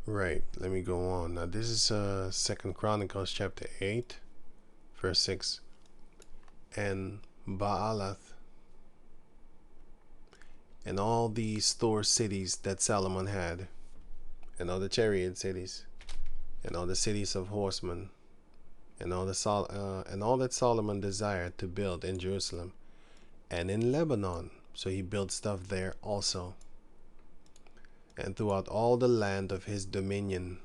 Right, let me go on. Now this is Second Chronicles chapter 8, verse 6. And Baalath and all the store cities that Solomon had, and all the chariot cities, and all the cities of horsemen, and all that Solomon desired to build in Jerusalem and in Lebanon. So he built stuff there also, and throughout all the land of his dominion.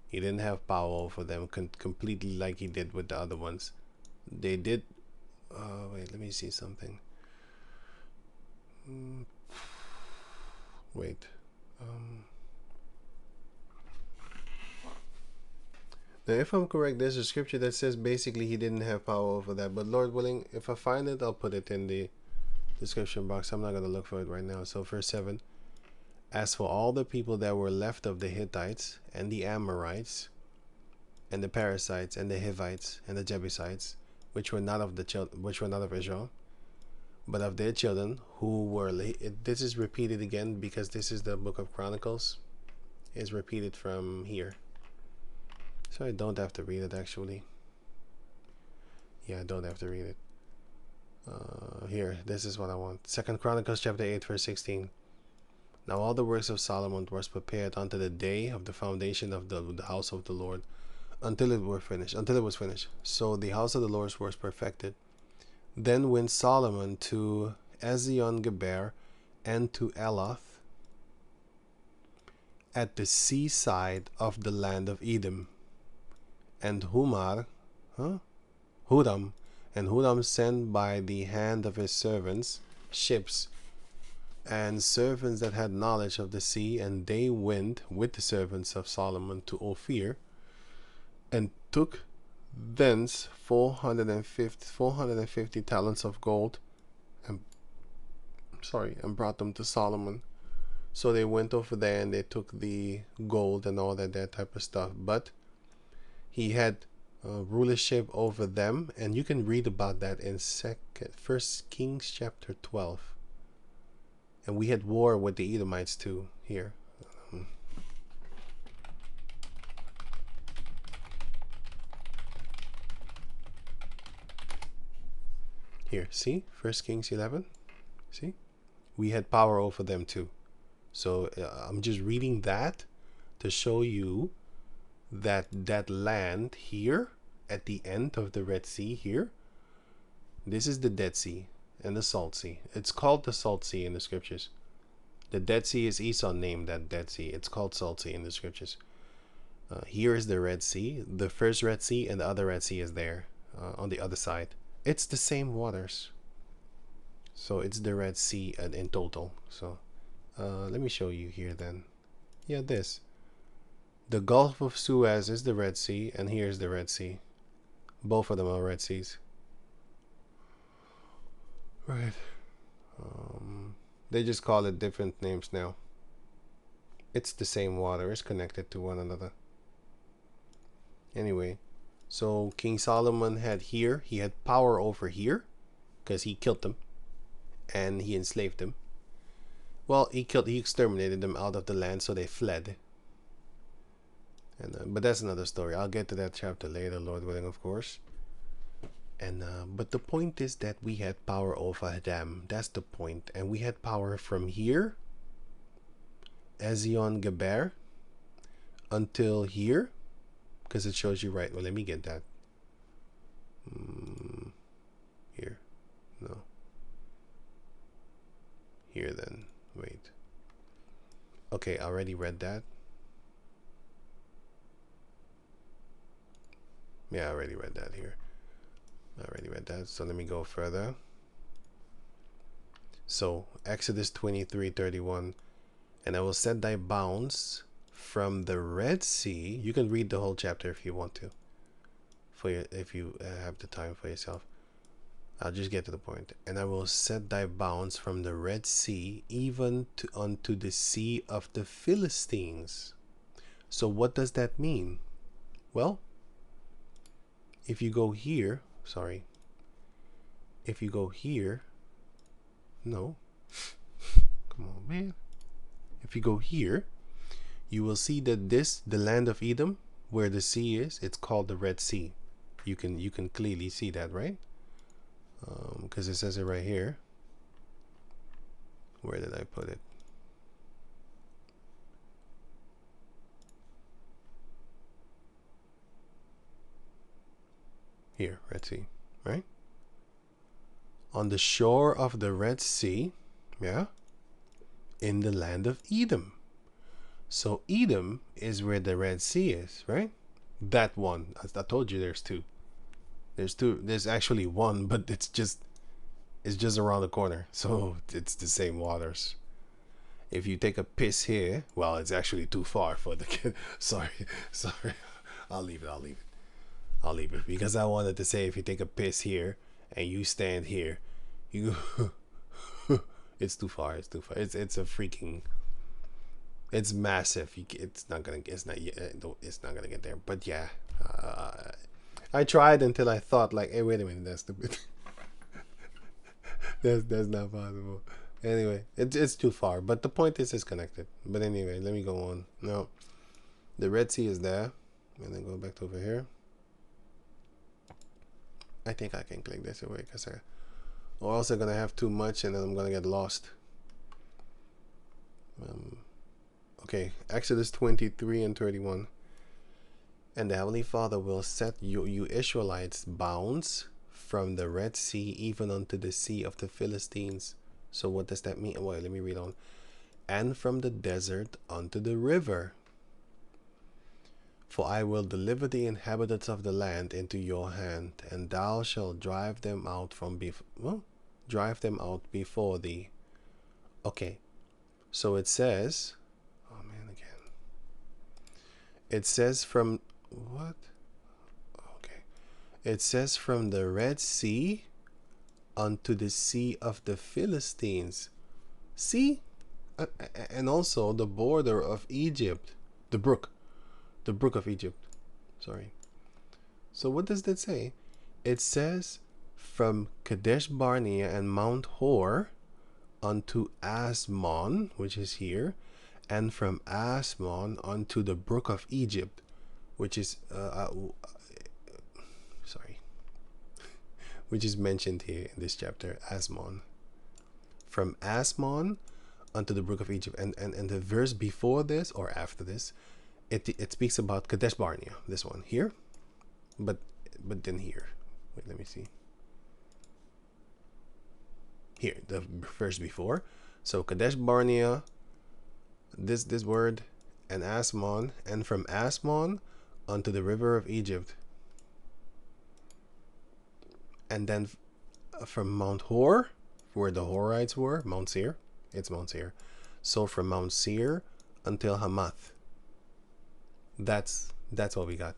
He didn't have power over them completely like he did with the other ones. They did. Wait, let me see something. Wait. Now, if I'm correct, there's a scripture that says basically he didn't have power over that. But Lord willing, if I find it, I'll put it in the description box. I'm not going to look for it right now. So, verse 7. As for all the people that were left of the Hittites and the Amorites and the Perizzites and the Hivites and the Jebusites, which were not of Israel, but of their children who were this is repeated again because this is the book of Chronicles. Is repeated from here. So I don't have to read it actually. Yeah, I don't have to read it. Here, this is what I want. Second Chronicles chapter 8 verse 16. Now all the works of Solomon was prepared unto the day of the foundation of the house of the Lord, until it was finished. So the house of the Lord was perfected. Then went Solomon to Ezion Geber and to Eloth at the seaside of the land of Edom. And Huram sent by the hand of his servants ships and servants that had knowledge of the sea, and they went with the servants of Solomon to Ophir, and took thence 450 talents of gold, and brought them to Solomon. So they went over there and they took the gold and all that type of stuff. But he had rulership over them, and you can read about that in First Kings chapter 12. And we had war with the Edomites too here. Here, see? First Kings 11. See? We had power over them too. So I'm just reading that to show you that that land here at the end of the Red Sea here, this is the Dead Sea and the Salt Sea. It's called the Salt Sea in the scriptures. The Dead Sea is Esau named that Dead Sea. It's called Salt Sea in the scriptures. Here is the Red Sea, the first Red Sea, and the other Red Sea is there on the other side. It's the same waters. So it's the Red Sea in total. So let me show you here then. Yeah, this. The Gulf of Suez is the Red Sea, and here's the Red Sea. Both of them are Red Seas. Right. They just call it different names now. It's the same water. It's connected to one another. Anyway, so King Solomon had here. He had power over here because he killed them and he enslaved them. Well, he exterminated them out of the land, so they fled. And but that's another story. I'll get to that chapter later, Lord willing, of course. And but the point is that we had power over them. That's the point. And we had power from here, Ezion Geber, until here, because it shows you right. Well, let me get that. Here, no. Here then. Wait. Okay, I already read that. Yeah, I already read that here. I already read that. So let me go further. So Exodus 23:31, and I will set thy bounds from the Red Sea. You can read the whole chapter if you want to, if you have the time for yourself. I'll just get to the point. And I will set thy bounds from the Red Sea even unto the sea of the Philistines. So what does that mean? Well, if you go here, if you go here, no, come on, man. If you go here, you will see that the land of Edom, where the sea is, it's called the Red Sea. You can clearly see that, right? Because it says it right here. Where did I put it? Here, Red Sea, right? On the shore of the Red Sea, yeah, in the land of Edom. So Edom is where the Red Sea is, right? That one. I told you there's two. There's two. There's actually one, but it's just around the corner. So it's the same waters. If you take a piss here, well, it's actually too far for the kid. Sorry. I'll leave it because I wanted to say if you take a piss here and you stand here, you it's too far. It's a freaking. It's massive. It's not gonna get there. But yeah, I tried until I thought like, hey, wait a minute, that's stupid. that's not possible. Anyway, it's too far. But the point is, it's connected. But anyway, let me go on. Now, the Red Sea is there, and then go back to over here. I think I can click this away because or else I'm gonna have too much, and then I'm gonna get lost. Okay, Exodus 23 and 31. And the Heavenly Father will set you Israelites bounds from the Red Sea even unto the sea of the Philistines. So what does that mean? Well, let me read on. And from the desert unto the river. For I will deliver the inhabitants of the land into your hand, and thou shalt drive them out before thee. Okay, so it says, oh man, again. It says from what? Okay, it says from the Red Sea unto the sea of the Philistines. See, and also the border of Egypt, the brook of Egypt. Sorry. So what does that say? It says from Kadesh Barnea and Mount Hor unto Asmon, which is here, and from Asmon unto the brook of Egypt, which is which is mentioned here in this chapter, Asmon. From Asmon unto the brook of Egypt, and the verse before this or after this, it speaks about Kadesh Barnea, this one here, but then here, wait, let me see. Here, the verse before. So Kadesh Barnea, this word, and Asmon, and from Asmon unto the river of Egypt, and then from Mount Hor, where the Horites were, Mount Seir, it's Mount Seir. So from Mount Seir until Hamath. That's what we got.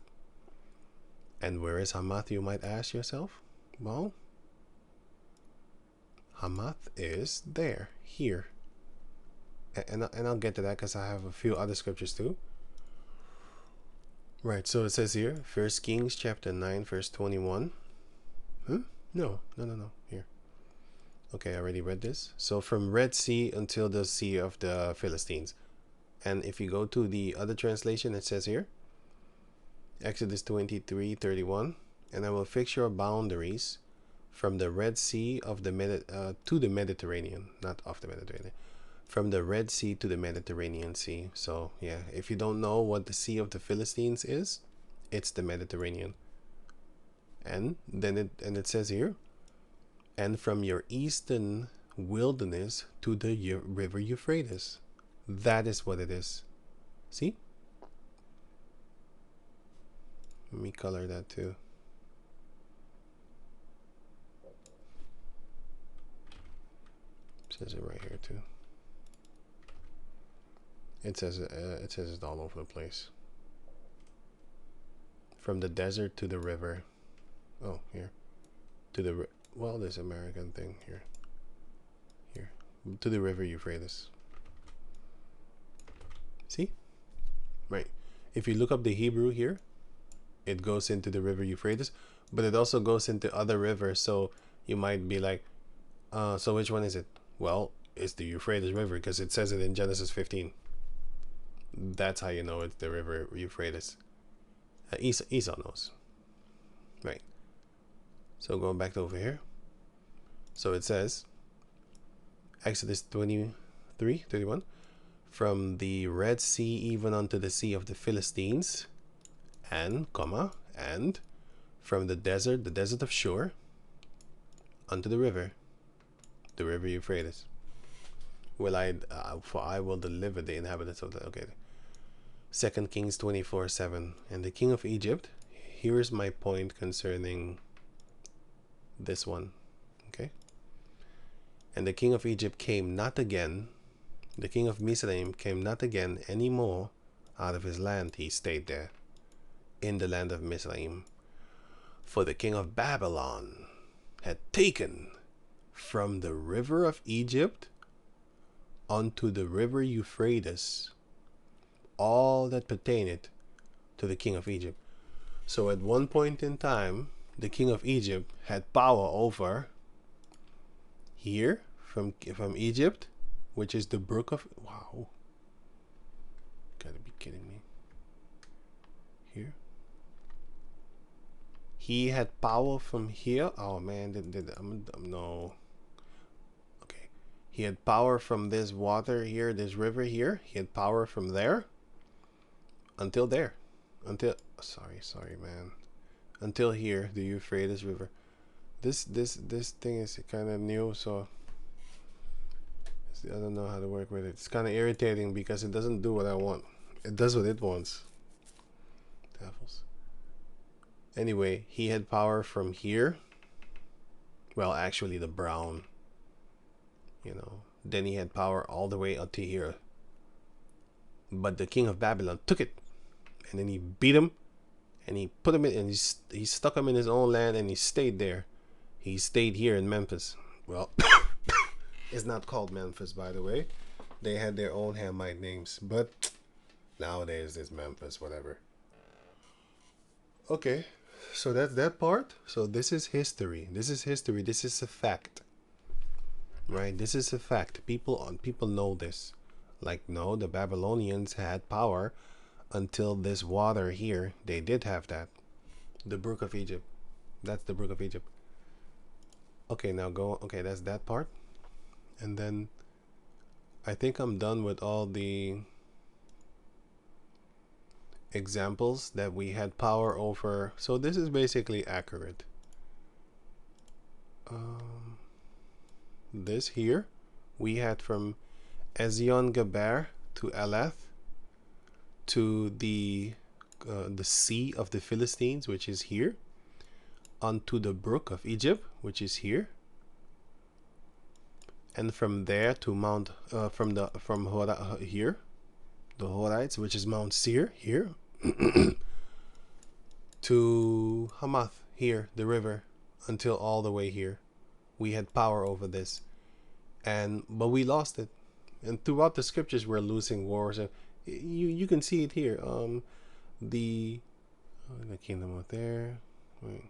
And where is Hamath, you might ask yourself? Well, Hamath is there, here. And I'll get to that because I have a few other scriptures too. Right, so it says here, 1 Kings chapter 9, verse 21. No. Here. Okay, I already read this. So from Red Sea until the Sea of the Philistines. And if you go to the other translation, it says here, Exodus 23:31, and I will fix your boundaries from the Red Sea of the to the Mediterranean, not of the Mediterranean, from the Red Sea to the Mediterranean Sea. So yeah, if you don't know what the Sea of the Philistines is, it's the Mediterranean. And then it says here, and from your eastern wilderness to the river Euphrates. That is what it is. See? Let me color that too. It says it right here too. It says it all over the place. From the desert to the river. Oh, here. To the well, this American thing here. Here. To the river Euphrates. See? Right. If you look up the Hebrew here, it goes into the river Euphrates, but it also goes into other rivers. So you might be like, so which one is it? Well, it's the Euphrates River because it says it in Genesis 15. That's how you know it's the river Euphrates. Esau knows. Right. So going back to over here. So it says, Exodus 23:31, from the Red Sea even unto the sea of the Philistines, and, and from the desert of Shur, unto the river Euphrates. For I will deliver the inhabitants of the, okay. 2 Kings 24:7, and the king of Egypt, here's my point concerning this one, okay? And the king of Egypt came not again, the king of Mizraim came not again any more out of his land. He stayed there, in the land of Mizraim. For the king of Babylon had taken from the river of Egypt unto the river Euphrates all that pertaineth to the king of Egypt. So at one point in time, the king of Egypt had power over here from Egypt, which is the brook of, wow, gotta be kidding me. Here, he had power from here. Oh man, no. Okay, he had power from this water here, this river here. He had power from there until there, sorry man, until here, the Euphrates River. This thing is kind of new, so I don't know how to work with it. It's kind of irritating because it doesn't do what I want. It does what it wants. Devils. Anyway, he had power from here. Well, actually the brown, you know. Then he had power all the way up to here. But the king of Babylon took it, and then he beat him, and he put him in, and he stuck him in his own land, and he stayed there. He stayed here in Memphis. Well, it's not called Memphis, by the way. They had their own Hamite names, but nowadays it's Memphis, whatever. Okay, so that's that part. So this is history. This is history. This is a fact, right? This is a fact. People know this. Like, no, the Babylonians had power until this water here. They did have that. The brook of Egypt. That's the brook of Egypt. Okay, now go. Okay, that's that part. And then I think I'm done with all the examples that we had power over. So this is basically accurate. This here we had from Ezion Geber to Elath to the sea of the Philistines, which is here, onto the brook of Egypt, which is here, and from there to Mount here, the Horites, which is Mount Seir here, to Hamath here, the river, until all the way here. We had power over this, but we lost it. And throughout the scriptures, we're losing wars. You can see it here. The kingdom out there. Wait.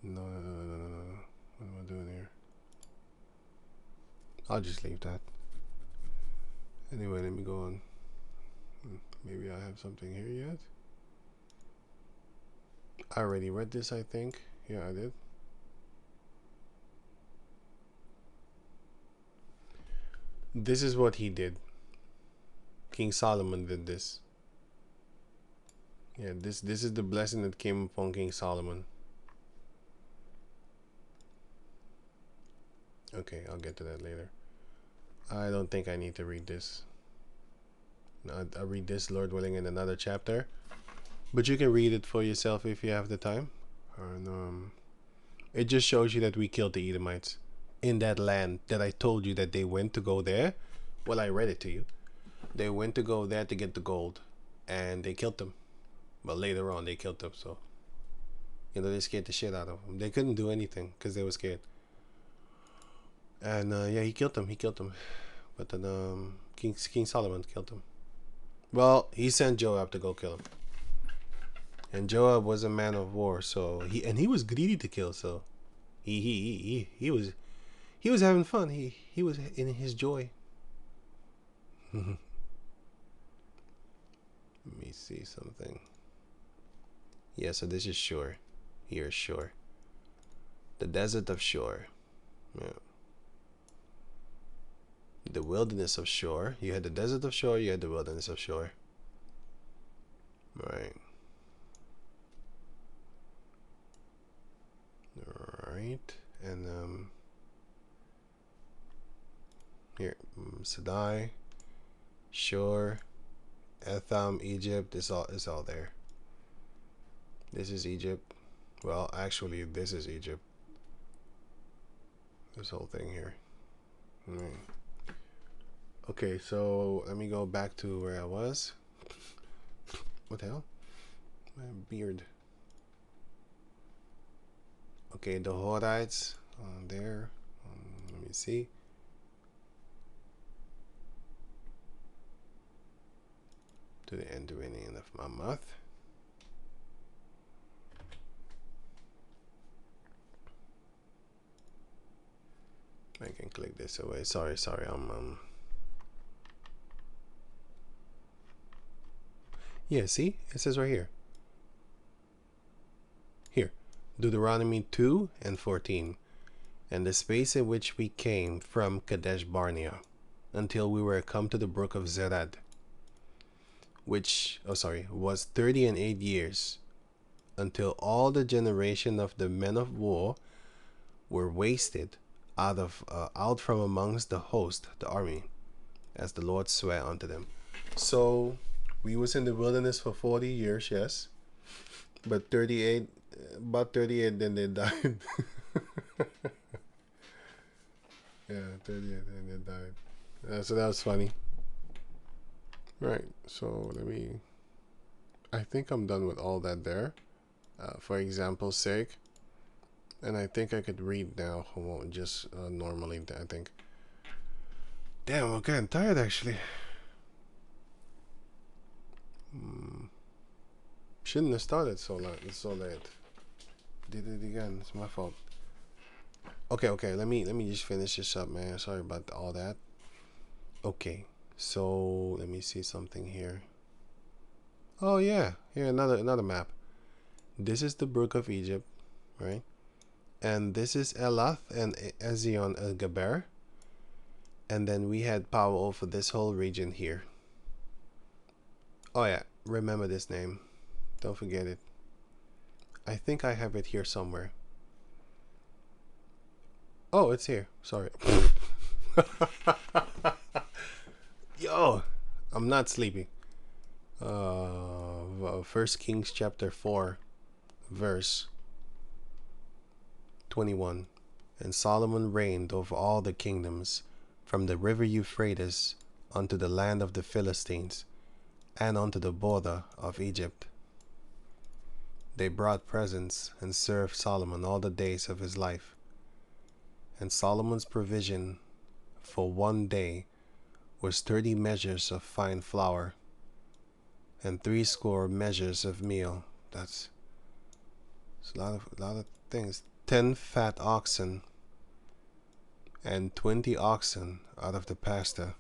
No. What am I doing here? I'll just leave that. Anyway, let me go on. Maybe I have something here yet. I already read this, I think. Yeah, I did. This is what he did. King Solomon did this. Yeah, this is the blessing that came upon King Solomon. Okay, I'll get to that later. I don't think I need to read this. I'll read this, Lord willing, in another chapter. But you can read it for yourself if you have the time. And it just shows you that we killed the Edomites in that land that I told you that they went to go there. Well, I read it to you. They went to go there to get the gold, and they killed them. But later on, they killed them. So, you know, they scared the shit out of them. They couldn't do anything because they were scared. And yeah, he killed them. But then King Solomon killed them. Well, he sent Joab to go kill him. And Joab was a man of war, so he was greedy to kill, so he was having fun. He was in his joy. Let me see something. Yeah, so this is Shur. Here's Shur. The desert of Shur. Yeah. The wilderness of Shur. You had the desert of Shur, you had the wilderness of Shur. Right. Alright. And here, Sadai, Shur, Etham, Egypt, it's all there. This is Egypt. Well, actually, this is Egypt. This whole thing here. Okay, so let me go back to where I was. What the hell? My beard. Okay, the Horites there. Let me see. To the end beginning of my mouth. I can click this away. Sorry. Yeah, see? It says right here. Here. Deuteronomy 2 and 14. And the space in which we came from Kadesh Barnea until we were come to the brook of Zerad, which, was 30 and 8 years, until all the generation of the men of war were wasted out from amongst the host, the army, as the Lord sware unto them. So we was in the wilderness for 40 years, yes, but about 38, then they died. Yeah, 38, then they died. So that was funny. Right, so I think I'm done with all that there, for example's sake. And I think I could read now, just normally, I think. Damn, I'm getting tired, actually. Shouldn't have started so late. It's so late. Did it again. It's my fault. Okay. Let me just finish this up, man. Sorry about all that. Okay, so let me see something here. Oh yeah, here another map. This is the Brook of Egypt, right? And this is Elath and Ezion el-Gaber. And then we had power over this whole region here. Oh yeah, remember this name. Don't forget it. I think I have it here somewhere. Oh, it's here. Sorry. Yo, I'm not sleepy. 1 Kings chapter 4, verse 21. And Solomon reigned over all the kingdoms, from the river Euphrates unto the land of the Philistines, and unto the border of Egypt. They brought presents and served Solomon all the days of his life. And Solomon's provision for one day was 30 measures of fine flour, and 80 measures of meal. That's a lot of things. 10 fat oxen and 20 oxen out of the pasture.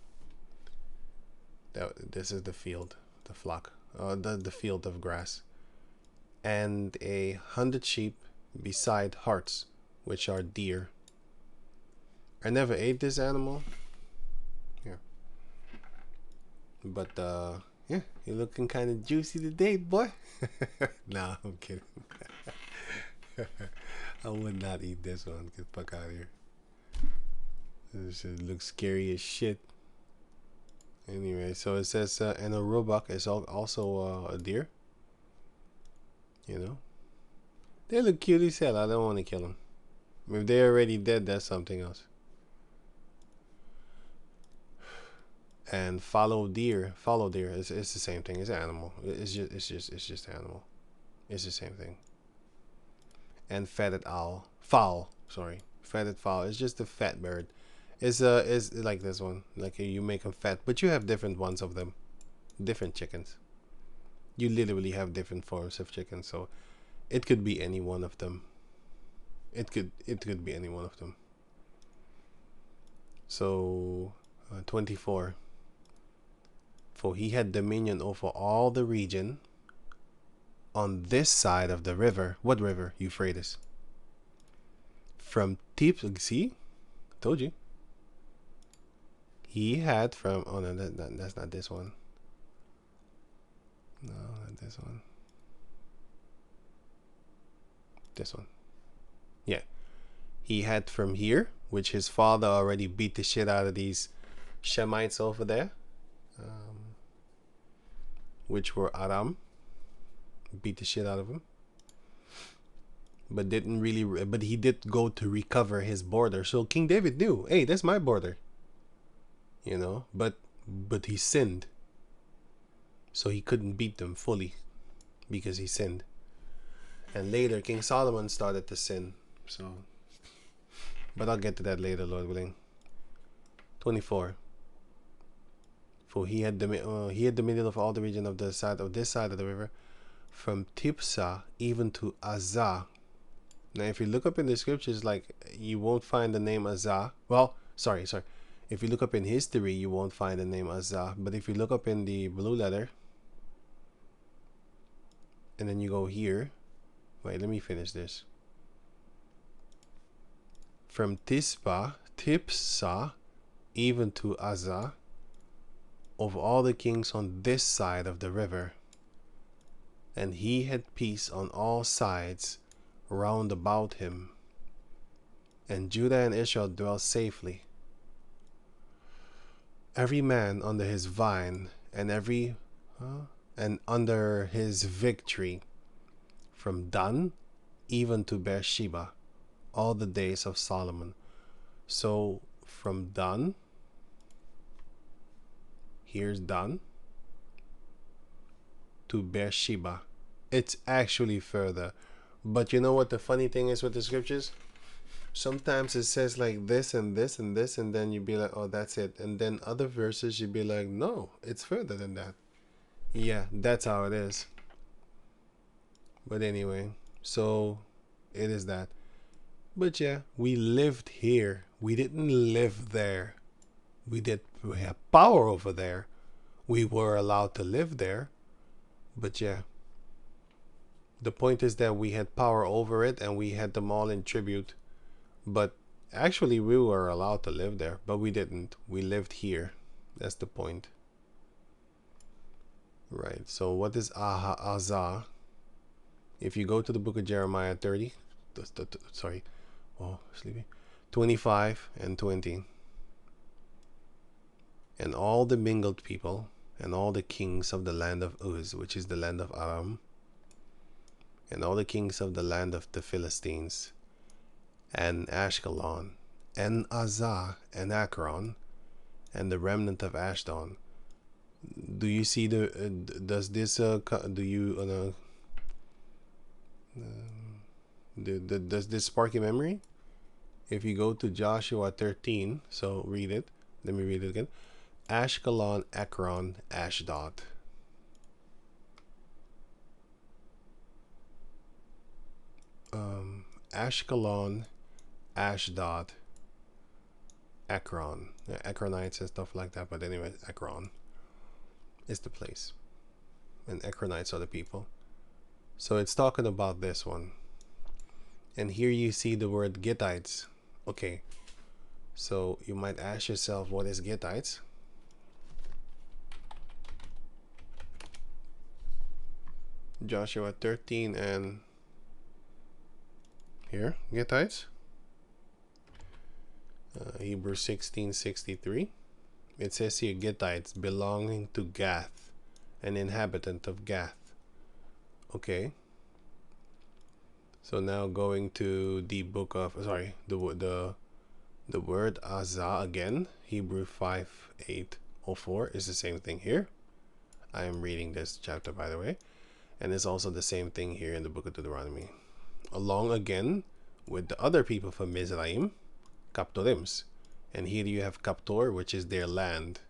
This is the field, the flock, the field of grass, and 100 sheep beside hearts, which are deer. I never ate this animal. Here, but yeah, you're looking kind of juicy today, boy. Nah, I'm kidding. I would not eat this one. Get the fuck out of here. This shit looks scary as shit. Anyway, so it says, and a roebuck is also a deer. You know, they look cute as hell. I don't want to kill them. If they're already dead, that's something else. And fallow deer, it's the same thing. It's an animal. It's just animal. It's the same thing. And fatted fowl. Fatted fowl. It's just a fat bird. It's like this one. Like you make them fat, but you have different ones of them, different chickens. You literally have different forms of chicken, so it could be any one of them. It could be any one of them. So 24. For he had dominion over all the region on this side of the river. What river? Euphrates. From see, told you. He had from, oh no, that's not this one. No, not this one. This one. Yeah. He had from here, which his father already beat the shit out of these Shemites over there, which were Aram. Beat the shit out of him. But didn't really, but he did go to recover his border. So King David knew, hey, that's my border. You know, but he sinned. So he couldn't beat them fully because he sinned. And later King Solomon started to sin. So, but I'll get to that later, Lord willing. 24. For he had dominion of all the region of this side of the river, from Tipsah even to Azah. Now, if you look up in the scriptures, like, you won't find the name Azah. Well, sorry. If you look up in history, you won't find the name Azah. But if you look up in the blue letter, and then you go here. Wait, let me finish this. From Tipsah, even to Azah, of all the kings on this side of the river. And he had peace on all sides round about him. And Judah and Israel dwelt safely. Every man under his vine, and and under his victory, from Dan even to Beersheba, all the days of Solomon. So from Dan, here's Dan, to Beersheba. It's actually further. But you know what the funny thing is with the scriptures? Sometimes it says like this and this and this, and then you'd be like, oh, that's it. And then other verses you'd be like, no, it's further than that. Yeah, that's how it is. But anyway, so it is that. But yeah, we lived here. We didn't live there. We have power over there. We were allowed to live there. But yeah, the point is that we had power over it and we had them all in tribute. But actually we were allowed to live there, but we didn't. We lived here. That's the point. Right, so what is Azah? If you go to the book of Jeremiah 30, sorry, oh, sleepy, 25 and 20. And all the mingled people, and all the kings of the land of Uz, which is the land of Aram, and all the kings of the land of the Philistines, and Ashkelon, and Azah, and Akron, and the remnant of Ashdod. Do you see the? Does this? Do you? Does this spark your memory? If you go to Joshua 13, so read it. Let me read it again. Ashkelon, Akron, Ashdod. Ashkelon, Ashdod, Akron. Yeah, Akronites and stuff like that. But anyway, Akron is the place, and Akronites are the people. So it's talking about this one. And here you see the word Gittites. Okay, so you might ask yourself, what is Gittites? Joshua 13 and here, Gittites. Hebrews 16:63. It says here, Gittites belonging to Gath, an inhabitant of Gath. Okay. So now going to the book of, sorry, the word Azah again, Hebrew 5:8-04 is the same thing here. I am reading this chapter, by the way, and it's also the same thing here in the book of Deuteronomy. Along again with the other people from Mizraim, Captorims, and here you have Captor, which is their land.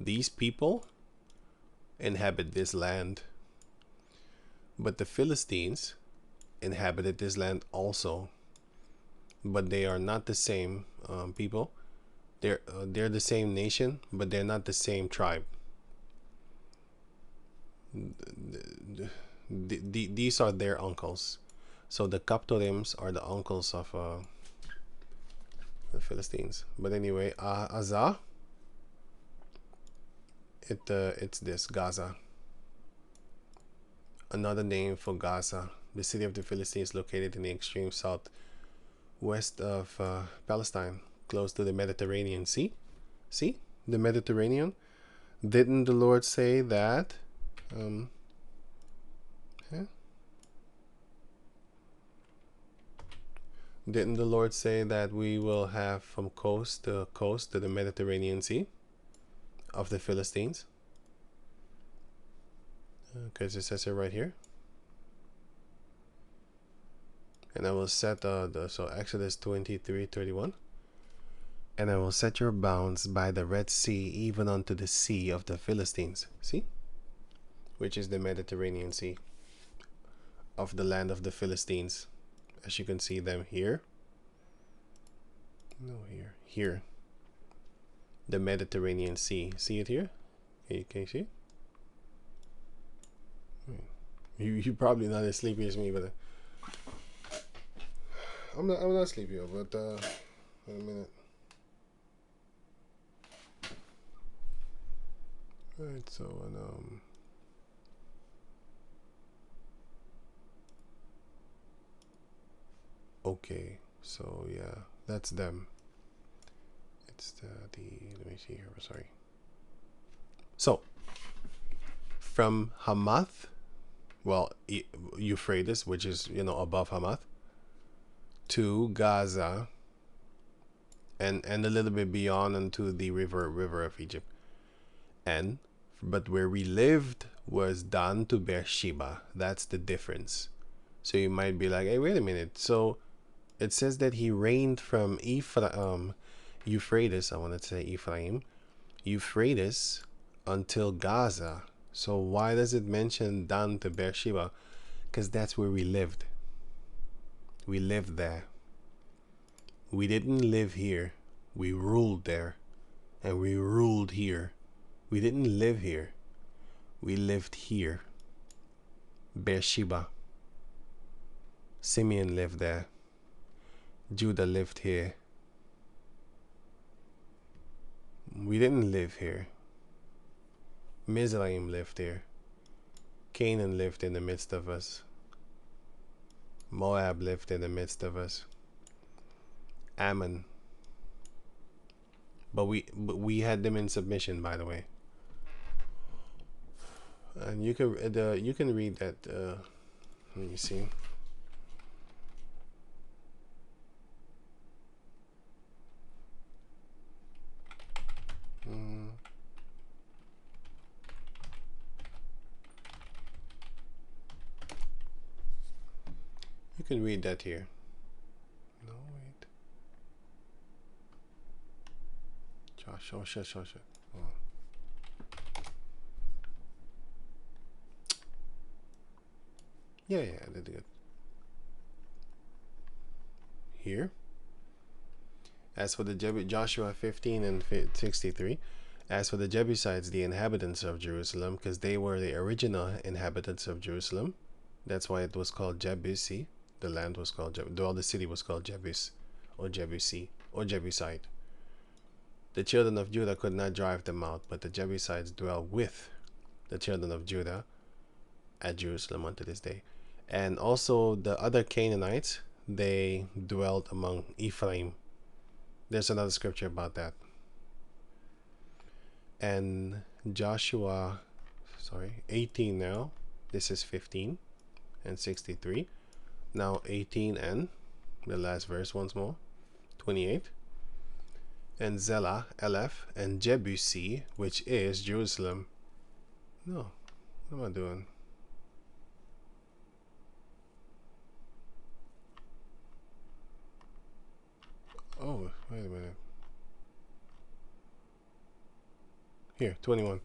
These people inhabit this land. But the Philistines inhabited this land also, but they are not the same people. They're the same nation, but they're not the same tribe. These are their uncles. So the Captorims are the uncles of the Philistines. But anyway, Azah, it's this Gaza. Another name for Gaza, the city of the Philistines, located in the extreme southwest of Palestine, close to the Mediterranean Sea. See, the Mediterranean. Didn't the Lord say that? Didn't the Lord say that we will have from coast to coast to the Mediterranean Sea of the Philistines? Because it says it right here. And I will set so Exodus 23:31. And I will set your bounds by the Red Sea, even unto the sea of the Philistines. See? Which is the Mediterranean Sea of the land of the Philistines. As you can see them here. No, here. The Mediterranean Sea. See it here? Can you see it? You're probably not as sleepy as me, but I'm not sleepy, but wait a minute. Alright, so okay, so yeah, that's them. It's the let me see here, sorry. So from Hamath, well, Euphrates, which is, you know, above Hamath, to Gaza, and a little bit beyond into the river of Egypt. But where we lived was down to Beersheba. That's the difference. So you might be like, hey, wait a minute. So it says that he reigned from Euphrates, I want to say Ephraim, Euphrates until Gaza. So why does it mention down to Beersheba? Because that's where we lived. We lived there. We didn't live here. We ruled there. And we ruled here. We didn't live here. We lived here. Beersheba. Simeon lived there. Judah lived here. We didn't live here. Mizraim lived here. Canaan lived in the midst of us. Moab lived in the midst of us. Ammon. But we had them in submission, by the way. And you can read that. Let me see. You can read that here. No, wait. Josh, oh shit. Oh. Yeah, I did good. Here. As for the Joshua 15 and 63. As for the Jebusites, the inhabitants of Jerusalem, because they were the original inhabitants of Jerusalem. That's why it was called Jebusi. The land was called the city was called Jebus, or Jebusi, or Jebusite. The children of Judah could not drive them out, but the Jebusites dwell with the children of Judah at Jerusalem unto this day. And also the other Canaanites, they dwelt among Ephraim. There's another scripture about that. And Joshua, 18 now. This is 15 and 63. Now 18 and the last verse once more. 28. And Zelah, Eleph, and Jebusi, which is Jerusalem. No, what am I doing? Oh, wait a minute. Here, 21.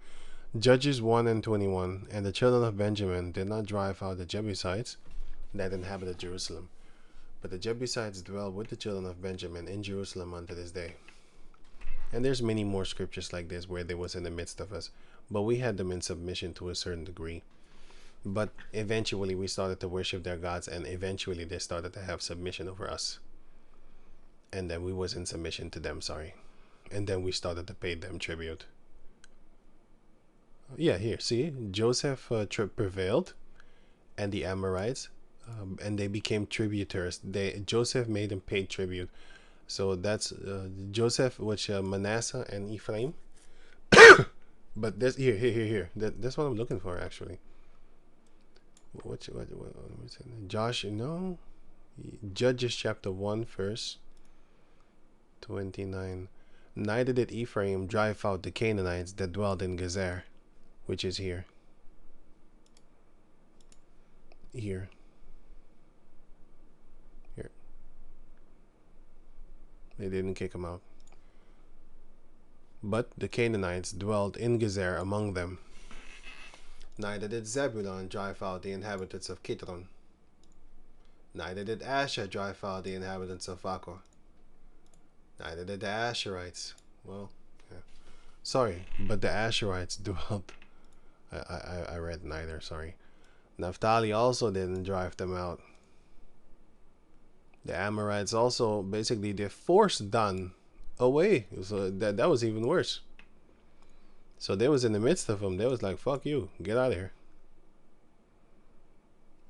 Judges 1 and 21. And the children of Benjamin did not drive out the Jebusites that inhabited Jerusalem, but the Jebusites dwell with the children of Benjamin in Jerusalem unto this day. And there's many more scriptures like this where they was in the midst of us, but we had them in submission to a certain degree. But eventually we started to worship their gods, and eventually they started to have submission over us. And then we was in submission to them, sorry. And then we started to pay them tribute. Yeah, here, see, Joseph prevailed, and the Amorites, and they became tributors. Joseph made them pay tribute. So that's Joseph, which Manasseh and Ephraim. But this here. That's what I'm looking for actually. What Josh? No, Judges chapter 1 verse 29. Neither did Ephraim drive out the Canaanites that dwelled in Gezer, which is here. Here. They didn't kick them out. But the Canaanites dwelled in Gezer among them. Neither did Zebulun drive out the inhabitants of Kitron. Neither did Asher drive out the inhabitants of Akor. Neither did the Asherites. Well, yeah. Sorry, but the Asherites dwelled. I read neither, sorry. Naphtali also didn't drive them out. The Amorites also, basically, they forced Dan away. So that was even worse. So they was in the midst of them. They was like, fuck you, get out of here.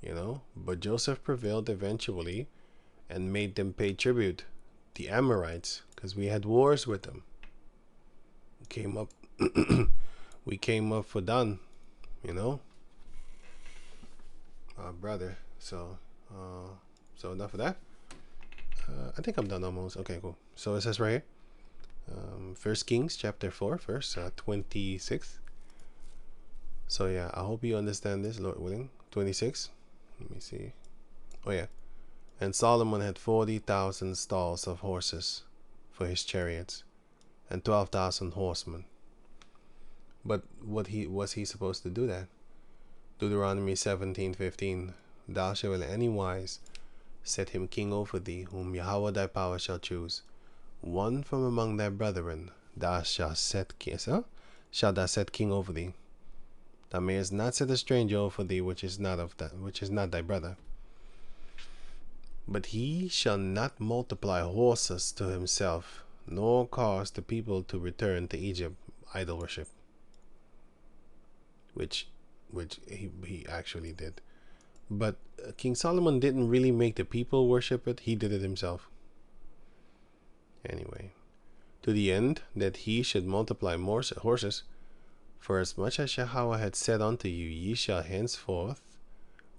You know, but Joseph prevailed eventually and made them pay tribute. The Amorites, because we had wars with them. We came up for Dan, you know. Brother. So enough of that. I think I'm done almost. Okay, cool. So it says right here, 1 Kings chapter 4, verse 26. So yeah, I hope you understand this, Lord willing. 26. Let me see. Oh yeah. And Solomon had 40,000 stalls of horses for his chariots, and 12,000 horsemen. But was he supposed to do that? Deuteronomy 17:15. Thou shalt in any wise set him king over thee, whom Yahweh thy power shall choose, one from among thy brethren. Thou shalt set king over thee. Thou mayest not set a stranger over thee, which is not thy brother. But he shall not multiply horses to himself, nor cause the people to return to Egypt, idol worship. Which he actually did. But King Solomon didn't really make the people worship it. He did it himself. Anyway, to the end that he should multiply more horses, for as much as Yahweh had said unto you, ye shall henceforth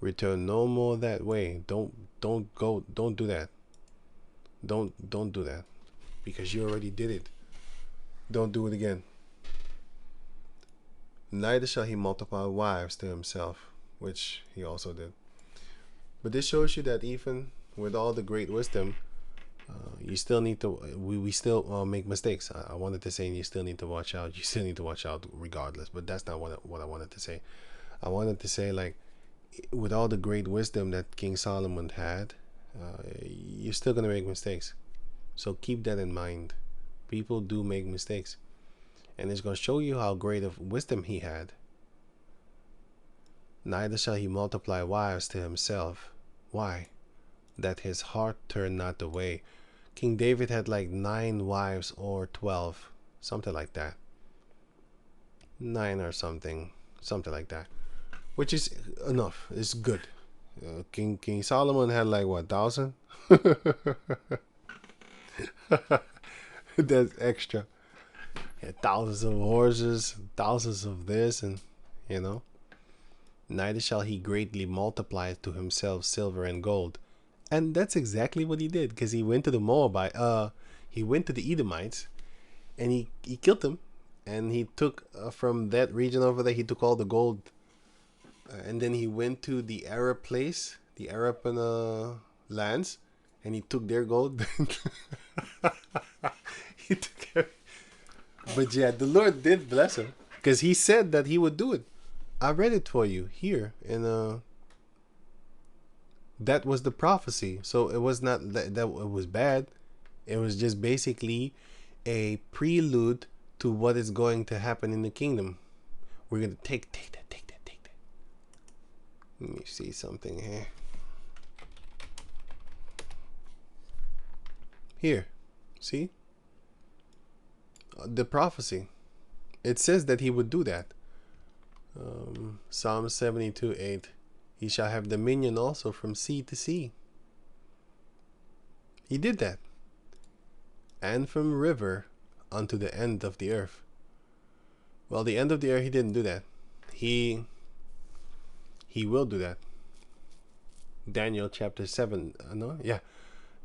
return no more that way. Don't do that. Don't do that, because you already did it. Don't do it again. Neither shall he multiply wives to himself, which he also did. But this shows you that even with all the great wisdom, you still need to. We still make mistakes. I wanted to say you still need to watch out. You still need to watch out regardless. But that's not what I wanted to say. I wanted to say, like, with all the great wisdom that King Solomon had, you're still gonna make mistakes. So keep that in mind. People do make mistakes, and it's gonna show you how great of wisdom he had. Neither shall he multiply wives to himself. Why? That his heart turn not away. King David had like 9 wives or 12, something like that. 9 or something like that, which is enough. It's good. King Solomon had like what, 1,000? That's extra. He had thousands of horses, thousands of this, and you know. Neither shall he greatly multiply to himself silver and gold. And that's exactly what he did, because he went to the Moabite, he went to the Edomites, and he killed them, and he took from that region over there, he took all the gold, and then he went to the Arab place, the Arab lands, and he took their gold. He took everything. But yeah, the Lord did bless him. Because he said that he would do it. I read it for you here. And that was the prophecy. So it was not that it was bad. It was just basically a prelude to what is going to happen in the kingdom. We're going to take that. Let me see something here. Here. See? The prophecy. It says that he would do that. Psalm 72:8. He shall have dominion also from sea to sea. He did that. And from river unto the end of the earth. Well, the end of the earth, he didn't do that. He will do that. Daniel chapter 7.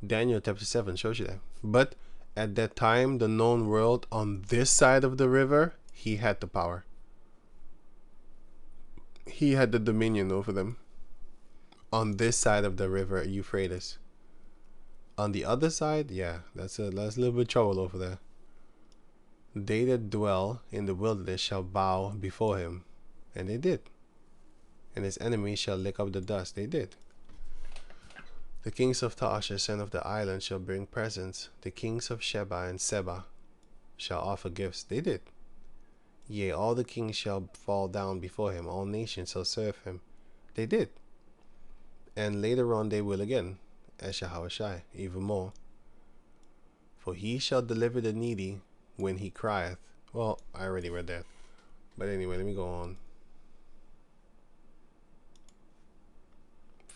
Daniel chapter 7 shows you that. But at that time, the known world on this side of the river, he had the power. He had the dominion over them. On this side of the river Euphrates. On the other side, yeah, that's a little bit trouble over there. They that dwell in the wilderness shall bow before him. And they did. And his enemies shall lick up the dust. They did. The kings of Tarshish and of the islands shall bring presents. The kings of Sheba and Seba shall offer gifts. They did. Yea, all the kings shall fall down before him. All nations shall serve him. They did. And later on they will again, as Shahawashai, even more. For he shall deliver the needy when he crieth. Well, I already read that. But anyway, let me go on.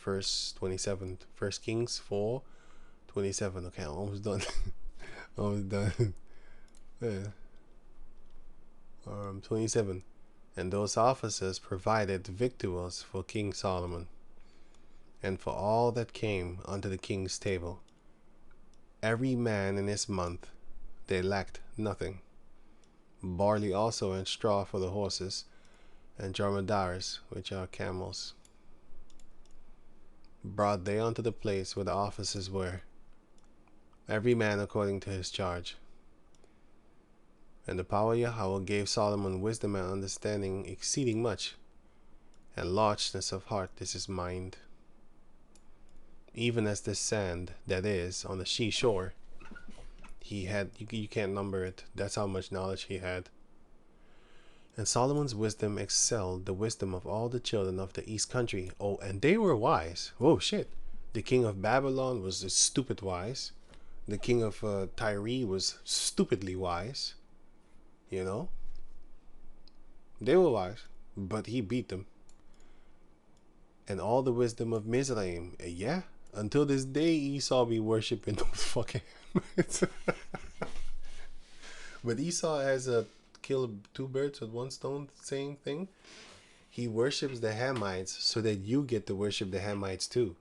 Verse 27. 1 Kings 4:27. Okay, I'm almost done. Almost done. Yeah. 27. And those officers provided victuals for King Solomon, and for all that came unto the king's table. Every man in his month, they lacked nothing. Barley also and straw for the horses, and dromedaries, which are camels, brought they unto the place where the officers were, every man according to his charge. And the power of Yahweh gave Solomon wisdom and understanding exceeding much, and largeness of heart. This is mind, even as the sand that is on the seashore. He had, you can't number it. That's how much knowledge he had. And Solomon's wisdom excelled the wisdom of all the children of the east country. Oh, and they were wise. Whoa, shit. The king of Babylon was stupid wise. The king of Tyre was stupidly wise. You know? They were wise, but he beat them. And all the wisdom of Mizraim. Yeah, until this day Esau be worshiping those fucking But Esau has a kill two birds with one stone saying thing. He worships the Hamites so that you get to worship the Hamites too.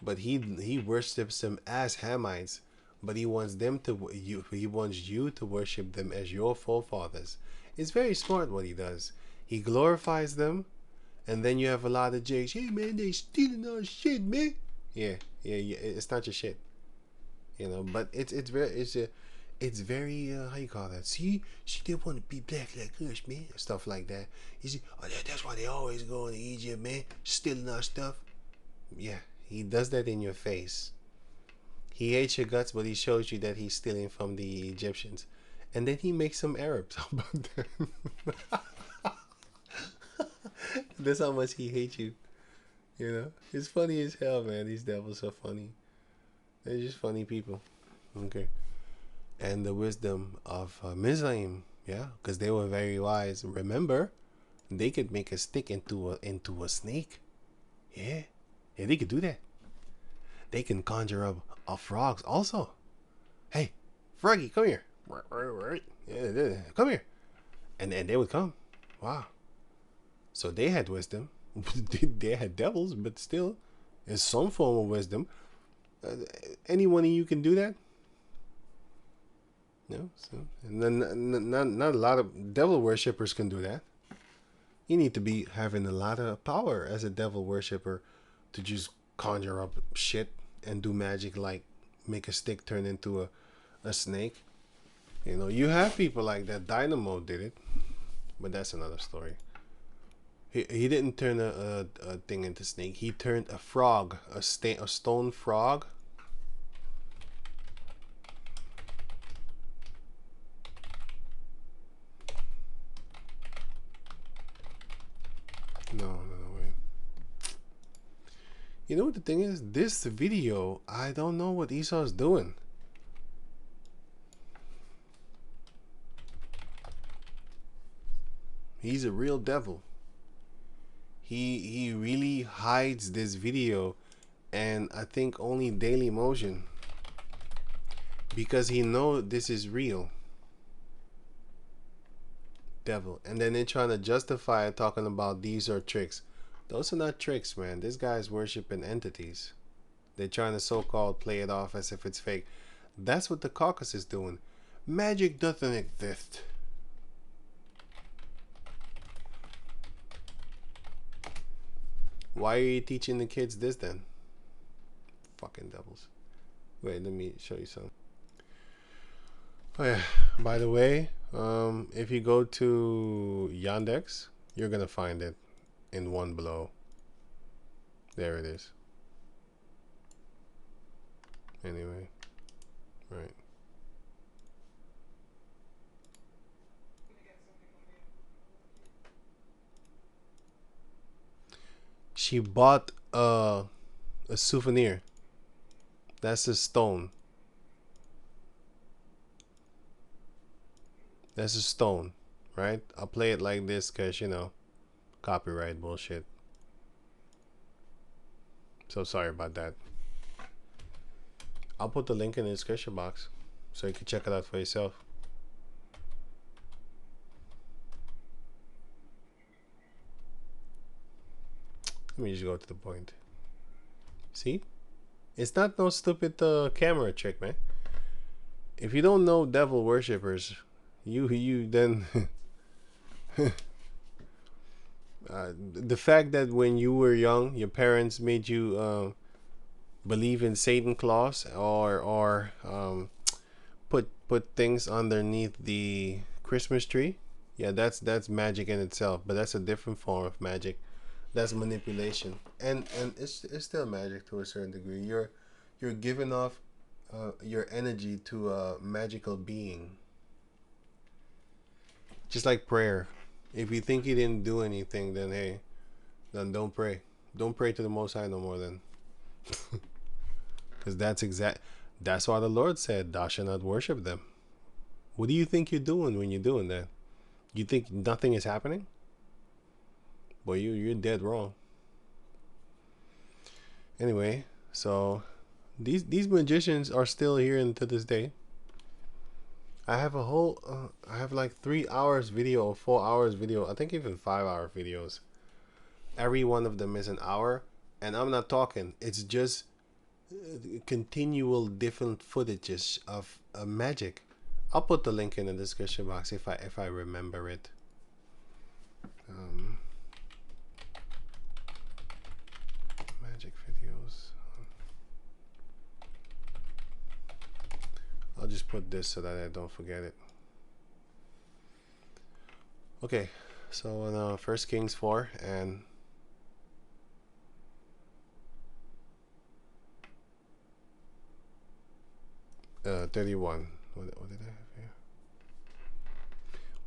But he worships them as Hamites, but he wants you to worship them as your forefathers. It's very smart what he does. He glorifies them, and then you have a lot of jakes. Hey man, they stealing our shit, man. Yeah. It's not your shit, you know. But it's very how you call that? See, they want to be black like us, man. Stuff like that. You see, that's why they always going to Egypt, man, stealing our stuff. Yeah, he does that in your face. He hates your guts, but he shows you that he's stealing from the Egyptians, and then he makes some Arabs. How about that? That's how much he hates you. You know, it's funny as hell, man. These devils are funny. They're just funny people. Okay. And the wisdom of Mizraim, yeah, because they were very wise. Remember, they could make a stick into a snake. Yeah, they could do that. They can conjure up frogs also. Hey, froggy, come here. Yeah, come here. And they would come. Wow. So they had wisdom. They had devils, but still, it's some form of wisdom. Anyone of you can do that? No. So, and then not a lot of devil worshippers can do that. You need to be having a lot of power as a devil worshipper to just conjure up shit and do magic, like make a stick turn into a snake. You know, you have people like that. Dynamite did it. but that's another story. He didn't turn a thing into snake. He turned a frog, a stone frog. No, wait. You know what the thing is? This video, I don't know what Esau's doing. He's a real devil. He really hides this video, and I think only Daily Motion, because he know this is real. Devil. And then they're trying to justify it, talking about these are tricks. Those are not tricks, man. This guy's worshiping entities. They're trying to so-called play it off as if it's fake. That's what the caucus is doing. Magic doesn't exist. Why are you teaching the kids this then? Fucking devils. Wait, let me show you something. Oh yeah, by the way, if you go to Yandex, you're gonna find it in one below. There it is. Anyway, right. She bought a souvenir. That's a stone. That's a stone, right? I'll play it like this because, you know, copyright bullshit. So sorry about that. I'll put the link in the description box so you can check it out for yourself. Let me just go to the point. See? It's not no stupid camera trick, man. If you don't know devil worshippers, you then the fact that when you were young, your parents made you believe in Satan Claus or put things underneath the Christmas tree. Yeah, that's magic in itself, but that's a different form of magic. That's manipulation, and it's still magic to a certain degree. You're giving off your energy to a magical being, just like prayer. If you think you didn't do anything, then hey, then don't pray. Don't pray to the Most High no more then, because that's why the Lord said, "Thou shalt not worship them." What do you think you're doing when you're doing that? You think nothing is happening? Boy, you're dead wrong. Anyway, so these magicians are still here and to this day. I have a whole I have like 3 hours video, 4 hours video, I think even 5-hour videos. Every one of them is an hour, and I'm not talking. It's just continual different footages of magic. I'll put the link in the description box if I remember it. Magic videos. I'll just put this so that I don't forget it. Okay, so in 1 Kings 4 and 31. What did I have here?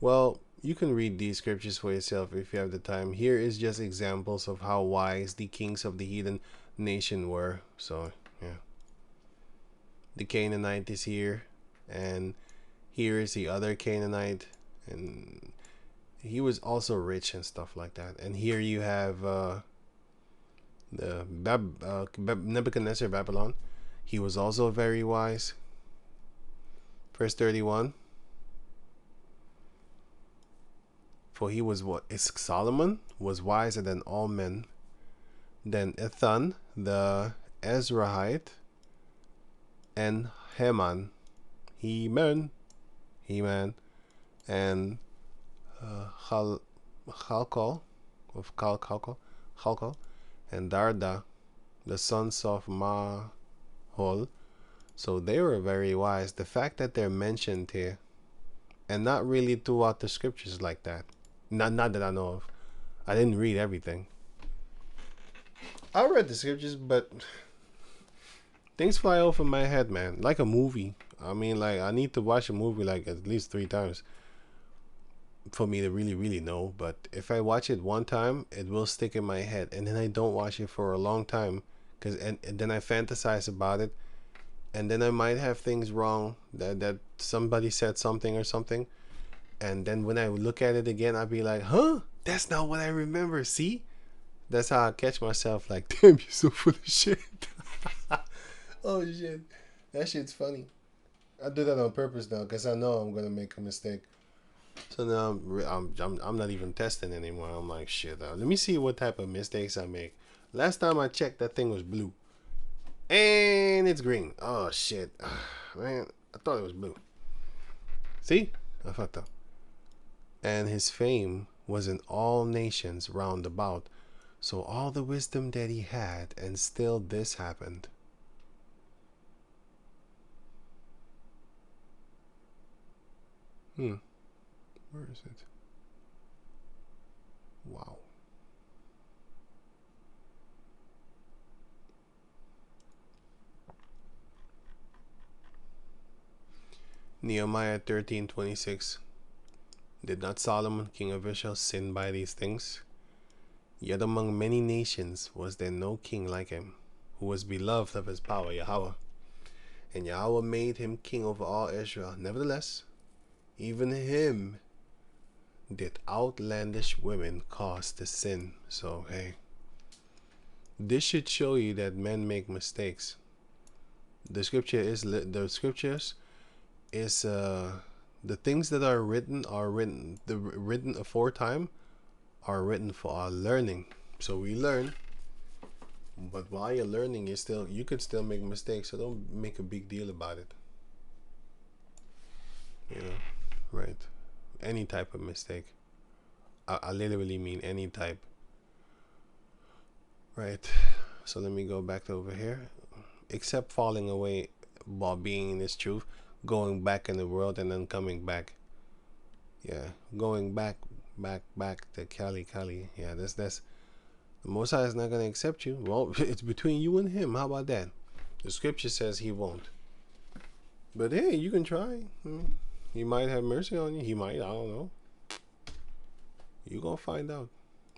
Well, you can read these scriptures for yourself if you have the time. Here is just examples of how wise the kings of the heathen nation were. So, yeah. The Canaanite is here, and here is the other Canaanite, and he was also rich and stuff like that. And here you have the Nebuchadnezzar, Babylon. He was also very wise. Verse 31. For he was Solomon was wiser than all men. Then Ethan the Ezrahite and Heman, and Chalcol and Darda, the sons of Mahol. So they were very wise. The fact that they're mentioned here, and not really throughout the scriptures like that. Not that I know of. I didn't read everything. I read the scriptures, but things fly over my head, man. Like a movie. I mean, like, I need to watch a movie like at least 3 times for me to really, really know. But if I watch it one time, it will stick in my head, and then I don't watch it for a long time, and then I fantasize about it, and then I might have things wrong that somebody said something or something, and then when I look at it again, I'll be like, huh? That's not what I remember. See? That's how I catch myself. Like, damn, you're so full of shit. Oh shit, that shit's funny. I do that on purpose though, cause I know I'm gonna make a mistake. So now I'm not even testing anymore. I'm like, shit. Let me see what type of mistakes I make. Last time I checked, that thing was blue, and it's green. Oh shit, man, I thought it was blue. See, I fucked up. And his fame was in all nations round about. So all the wisdom that he had, and still this happened. Where is it? Wow. Nehemiah 13:26. Did not Solomon, king of Israel, sin by these things? Yet among many nations was there no king like him, who was beloved of his power, Yahweh. And Yahweh made him king over all Israel. Nevertheless, even him did outlandish women cause to sin. So, hey, this should show you that men make mistakes. The scriptures is the things that are written written aforetime are written for our learning. So we learn, but while you're learning, you could still make mistakes. So don't make a big deal about it. You know, right? Any type of mistake. I literally mean any type. Right. So let me go back to over here. Except falling away while being in this truth, going back in the world and then coming back. Yeah, going back to Cali. Yeah, that's the Most High is not gonna accept you. Well, it's between you and him. How about that? The scripture says he won't. But hey, you can try. He might have mercy on you. He might. I don't know. You gonna find out.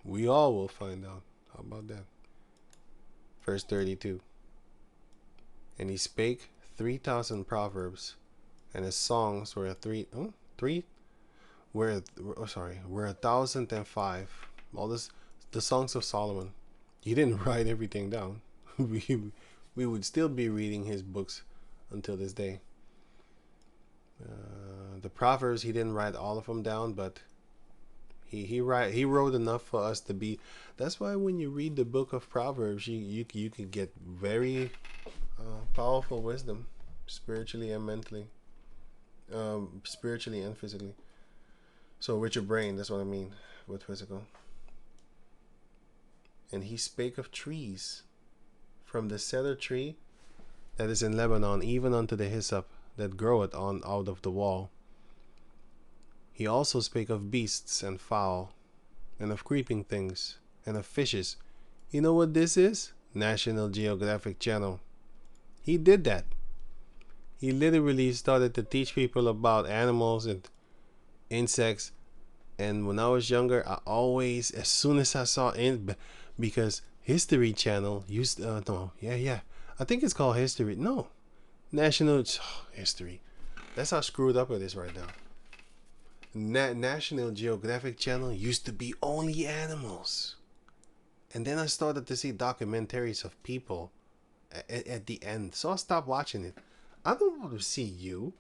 We all will find out. How about that? Verse 32. And he spake 3,000 proverbs, and his songs were were 1,005. All this, the songs of Solomon. He didn't write everything down. we would still be reading his books until this day. The proverbs, he didn't write all of them down, but he wrote enough for us to be. That's why when you read the book of Proverbs, you can get very powerful wisdom, spiritually and mentally, spiritually and physically. So with your brain, that's what I mean with physical. And he spake of trees, from the cedar tree that is in Lebanon, even unto the hyssop that groweth on out of the wall. He also spake of beasts and fowl, and of creeping things, and of fishes. You know what this is? National Geographic Channel. He did that. He literally started to teach people about animals and insects. And when I was younger, I always, as soon as I saw because History Channel used I think it's called History. No, National History. That's how screwed up it is right now. National Geographic Channel used to be only animals, and then I started to see documentaries of people at the end. So I stopped watching it. I don't want to see you.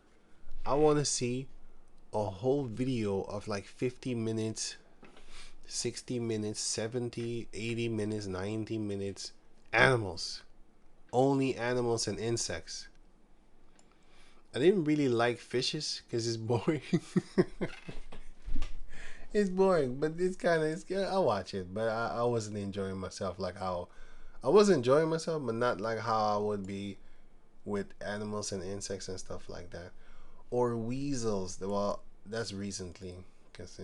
I want to see a whole video of like 50 minutes, 60 minutes, 70, 80 minutes, 90 minutes. Animals. Only animals and insects. I didn't really like fishes because it's boring. It's boring, but it's I watch it, but I wasn't enjoying myself like how I was enjoying myself, but not like how I would be with animals and insects and stuff like that. Or weasels. Well, that's recently, because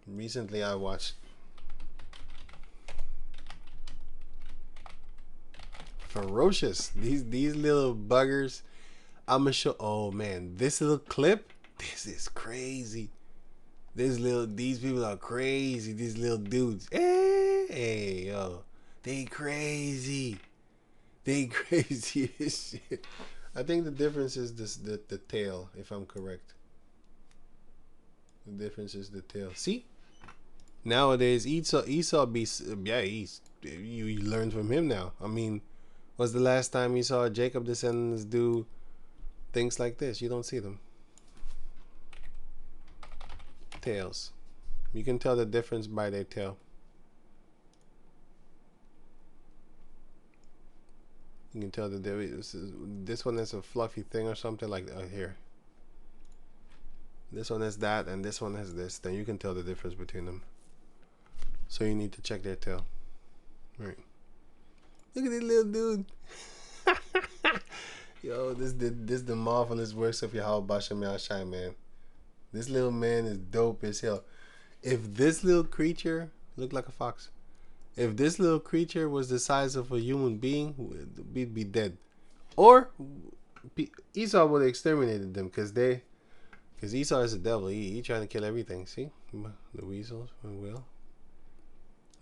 Recently, I watched ferocious. These little buggers. I'ma show. Oh man, this little clip. This is crazy. These people are crazy. These little dudes. Hey, yo, they crazy. They crazy as shit. I think the difference is the tail, if I'm correct. The difference is the tail. See, nowadays Esau be you learn from him now. I mean, was the last time you saw Jacob descendants do things like this? You don't see them. Tails. You can tell the difference by their tail. You can tell that this one has a fluffy thing or something like here. This one has that, and this one has this. Then you can tell the difference between them. So you need to check their tail. All right. Look at this little dude. Yo, this the marvelous works of Yahweh Bashem Yahshai, man. This little man is dope as hell. If this little creature looked like a fox, if this little creature was the size of a human being, we'd be dead. Or Esau would have exterminated them because Esau is a devil. He trying to kill everything. See, the weasels will.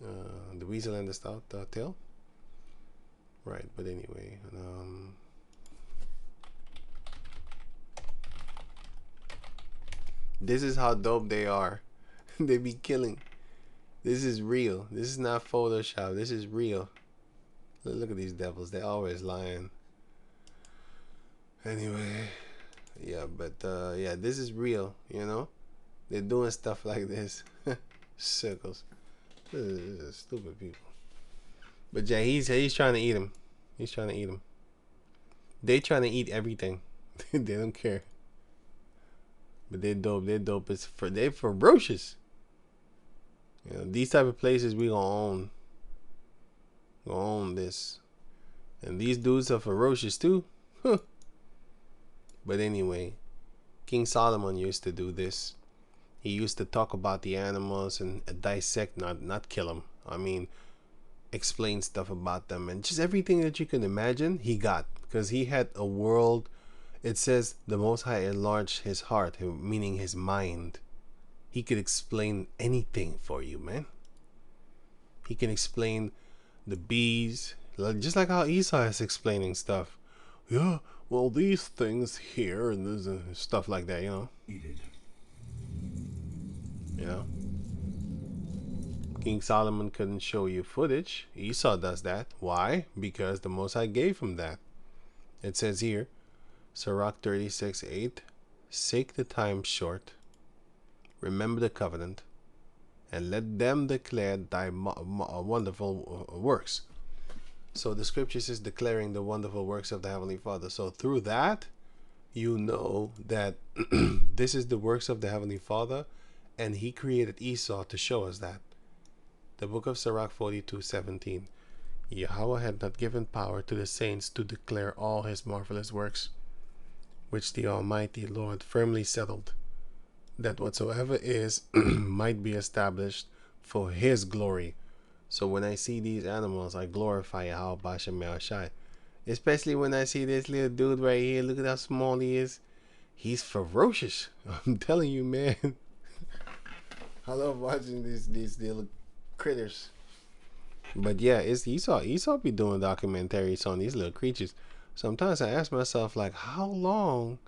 The weasel and the stout tail. Right, but anyway, this is how dope they are. They be killing. This is real. This is not Photoshop. This is real. Look at these devils. They're always lying. Anyway, yeah, but yeah, this is real. You know, they're doing stuff like this. Circles. This is stupid people. But yeah, he's trying to eat him. He's trying to eat him. They trying to eat everything. They don't care. But they're dope. They're dope. They're ferocious. You know, these type of places we gonna own. Gonna own this. And these dudes are ferocious too. Huh. But anyway, King Solomon used to do this. He used to talk about the animals and dissect, not kill them. I mean, explain stuff about them, and just everything that you can imagine he got, because he had a world. It says the Most High enlarged his heart, meaning his mind. He could explain anything for you, man. He can explain the bees, just like how Esau is explaining stuff. Yeah, well, these things here and there's stuff like that, you know. Eat it. You know, King Solomon couldn't show you footage. Esau does that. Why? Because the Most High gave him that. It says here, Sirach 36:8, seek the time short, remember the covenant, and let them declare thy wonderful works. So the scriptures is declaring the wonderful works of the Heavenly Father. So through that, you know that this is the works of the Heavenly Father, and he created Esau to show us that. The book of Sirach 42:17. Yahweh had not given power to the saints to declare all his marvelous works, which the Almighty Lord firmly settled, that whatsoever is might be established for his glory. So when I see these animals, I glorify Yahweh Bashem Yahshai. Especially when I see this little dude right here. Look at how small he is. He's ferocious. I'm telling you, man. I love watching these little critters. But yeah, it's Esau be doing documentaries on these little creatures. Sometimes I ask myself, like, how long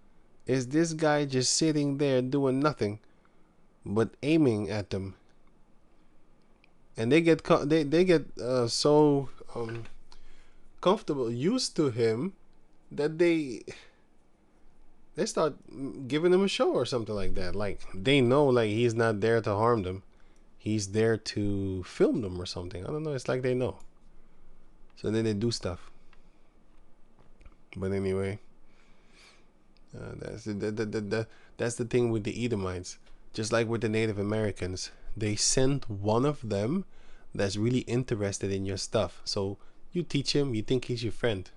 is this guy just sitting there doing nothing but aiming at them? And they get so comfortable, used to him, that they start giving him a show or something like that. Like, they know, like, he's not there to harm them. He's there to film them or something. I don't know. It's like they know. So then they do stuff. But anyway, that's the thing with the Edomites. Just like with the Native Americans, they send one of them that's really interested in your stuff. So you teach him. You think he's your friend.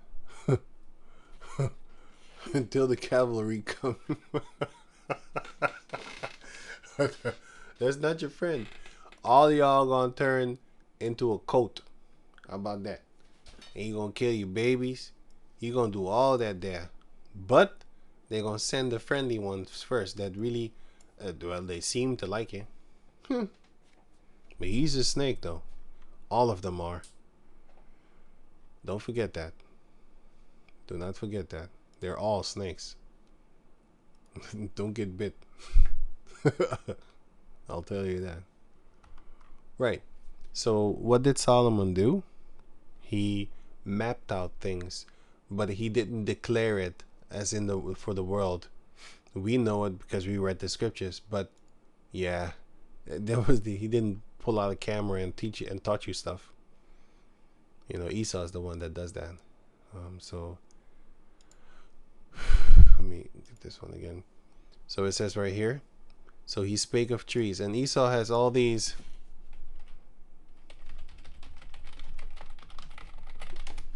Until the cavalry come. That's not your friend. All y'all gonna turn into a coat. How about that? And he gonna kill your babies. He gonna do all that there. But they gonna send the friendly ones first that really, well, they seem to like you. But he's a snake though. All of them are. Don't forget that. Do not forget that. They're all snakes. Don't get bit. I'll tell you that. Right. So what did Solomon do? He mapped out things, but he didn't declare it as in the for the world. We know it because we read the scriptures, but yeah, there was he didn't pull out a camera and teach you and taught you stuff. You know, Esau is the one that does that. So let me get this one again. So it says right here. So he spake of trees, and Esau has all these.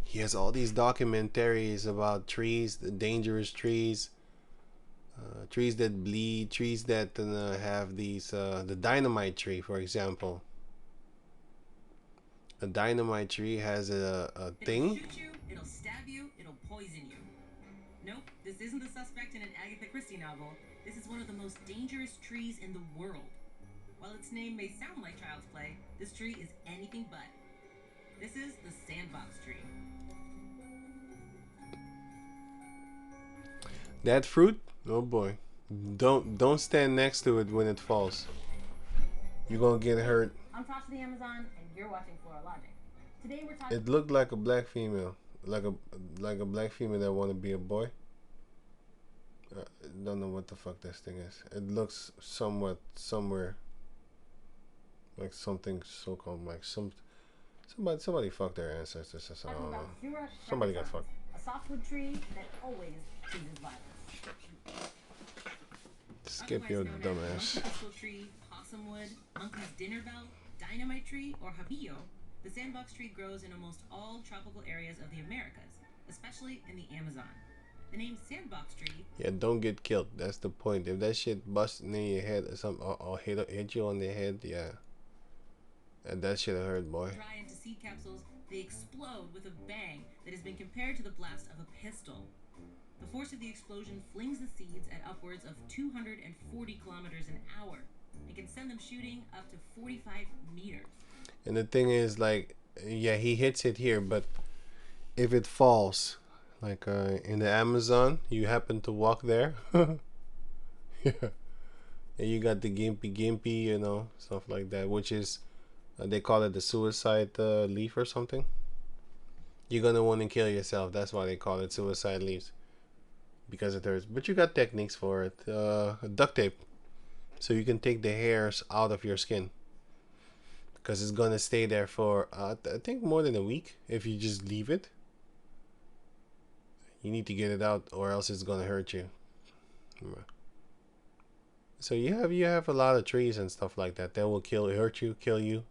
He has all these documentaries about trees, the dangerous trees, trees that bleed, trees that have these, the dynamite tree, for example. A dynamite tree has a thing. It'll shoot you, it'll stab you, it'll poison you. Nope, this isn't the suspect in an Agatha Christie novel. This is one of the most dangerous trees in the world. While its name may sound like child's play, this tree is anything but. This is the sandbox tree. That fruit, oh boy, don't stand next to it when it falls. You're gonna get hurt. I'm Tasha the Amazon, and you're watching Flora Logic. Today we're talking. It looked like a black female, like a black female that want to be a boy. Don't know what the fuck this thing is. It looks somewhere like something so-called like somebody fucked their ancestors or something. I don't know. Somebody got fucked. A softwood tree that always chooses violence. Skip your dumbass. Tree, possumwood, monkey's dinner bell, dynamite tree, or habillo. The sandbox tree grows in almost all tropical areas of the Americas, especially in the Amazon. The name sandbox tree. Yeah, don't get killed. That's the point. If that shit busts in your head or something, or hit you on the head, yeah. And that shit hurt, boy. Dry into seed capsules, they explode with a bang that has been compared to the blast of a pistol. The force of the explosion flings the seeds at upwards of 240 kilometers an hour and can send them shooting up to 45 meters. And the thing is, like, yeah, he hits it here, but if it falls, like in the Amazon, you happen to walk there, yeah, and you got the gimpy, you know, stuff like that, which is, they call it the suicide leaf or something. You're gonna want to kill yourself. That's why they call it suicide leaves, because it hurts. But you got techniques for it. Duct tape, so you can take the hairs out of your skin, because it's gonna stay there for I think more than a week if you just leave it. You need to get it out, or else it's gonna hurt you. So you have a lot of trees and stuff like that that will hurt you, kill you.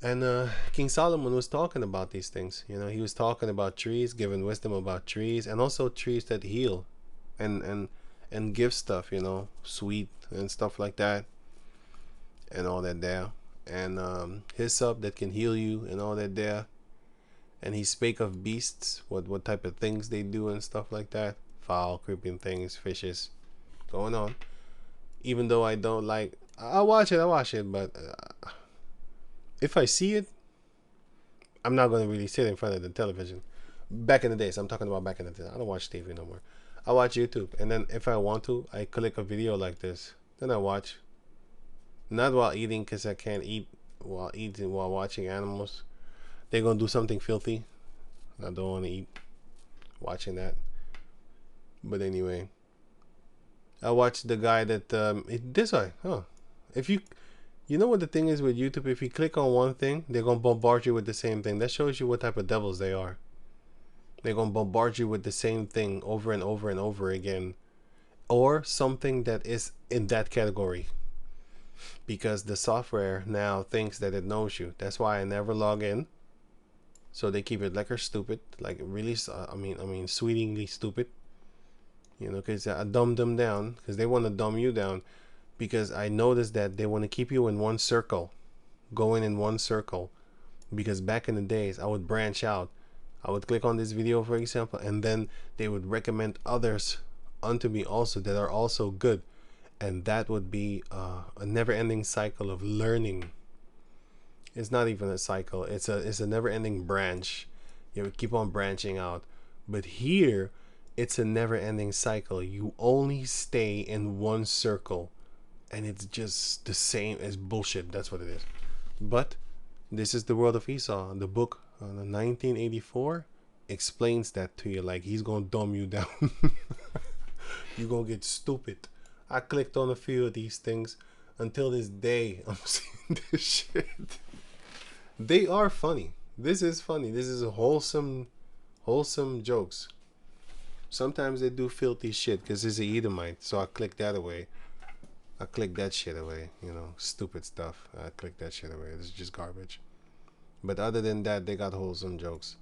And King Solomon was talking about these things. You know, he was talking about trees, giving wisdom about trees, and also trees that heal, and give stuff. You know, sweet and stuff like that, and all that there. And hyssop that can heal you, and all that there. And he spake of beasts, what type of things they do and stuff like that. Foul, creeping things, fishes, going on. Even though I don't like, I watch it, but if I see it, I'm not going to really sit in front of the television. Back in the days, I'm talking about back in the day. I don't watch TV no more. I watch YouTube, and then if I want to, I click a video like this. Then I watch. Not while eating, because I can't eat while watching animals. They're gonna do something filthy. I don't want to eat watching that. But anyway, I watched the guy that this way. Huh? If you know what the thing is with YouTube, if you click on one thing, they're gonna bombard you with the same thing. That shows you what type of devils they are. They're gonna bombard you with the same thing over and over and over again, or something that is in that category. Because the software now thinks that it knows you. That's why I never log in. So they keep it lekker stupid, like really, I mean, sweetingly stupid. You know, because I dumb them down, because they want to dumb you down. because I noticed that they want to keep you in one circle, going in one circle. Because back in the days, I would branch out. I would click on this video, for example, and then they would recommend others unto me also that are also good. And that would be a never-ending cycle of learning. It's not even a cycle. It's a never-ending branch. You would keep on branching out. But here, it's a never-ending cycle. You only stay in one circle, and it's just the same as bullshit. That's what it is. But this is the world of Esau. The book, 1984, explains that to you. Like, he's gonna dumb you down. You're gonna get stupid. I clicked on a few of these things. Until this day, I'm seeing this shit. They are funny. This is funny. This is a wholesome jokes. Sometimes they do filthy shit because it's a Edomite. So I click that away. I click that shit away. You know, stupid stuff. I click that shit away. It's just garbage. But other than that, they got wholesome jokes.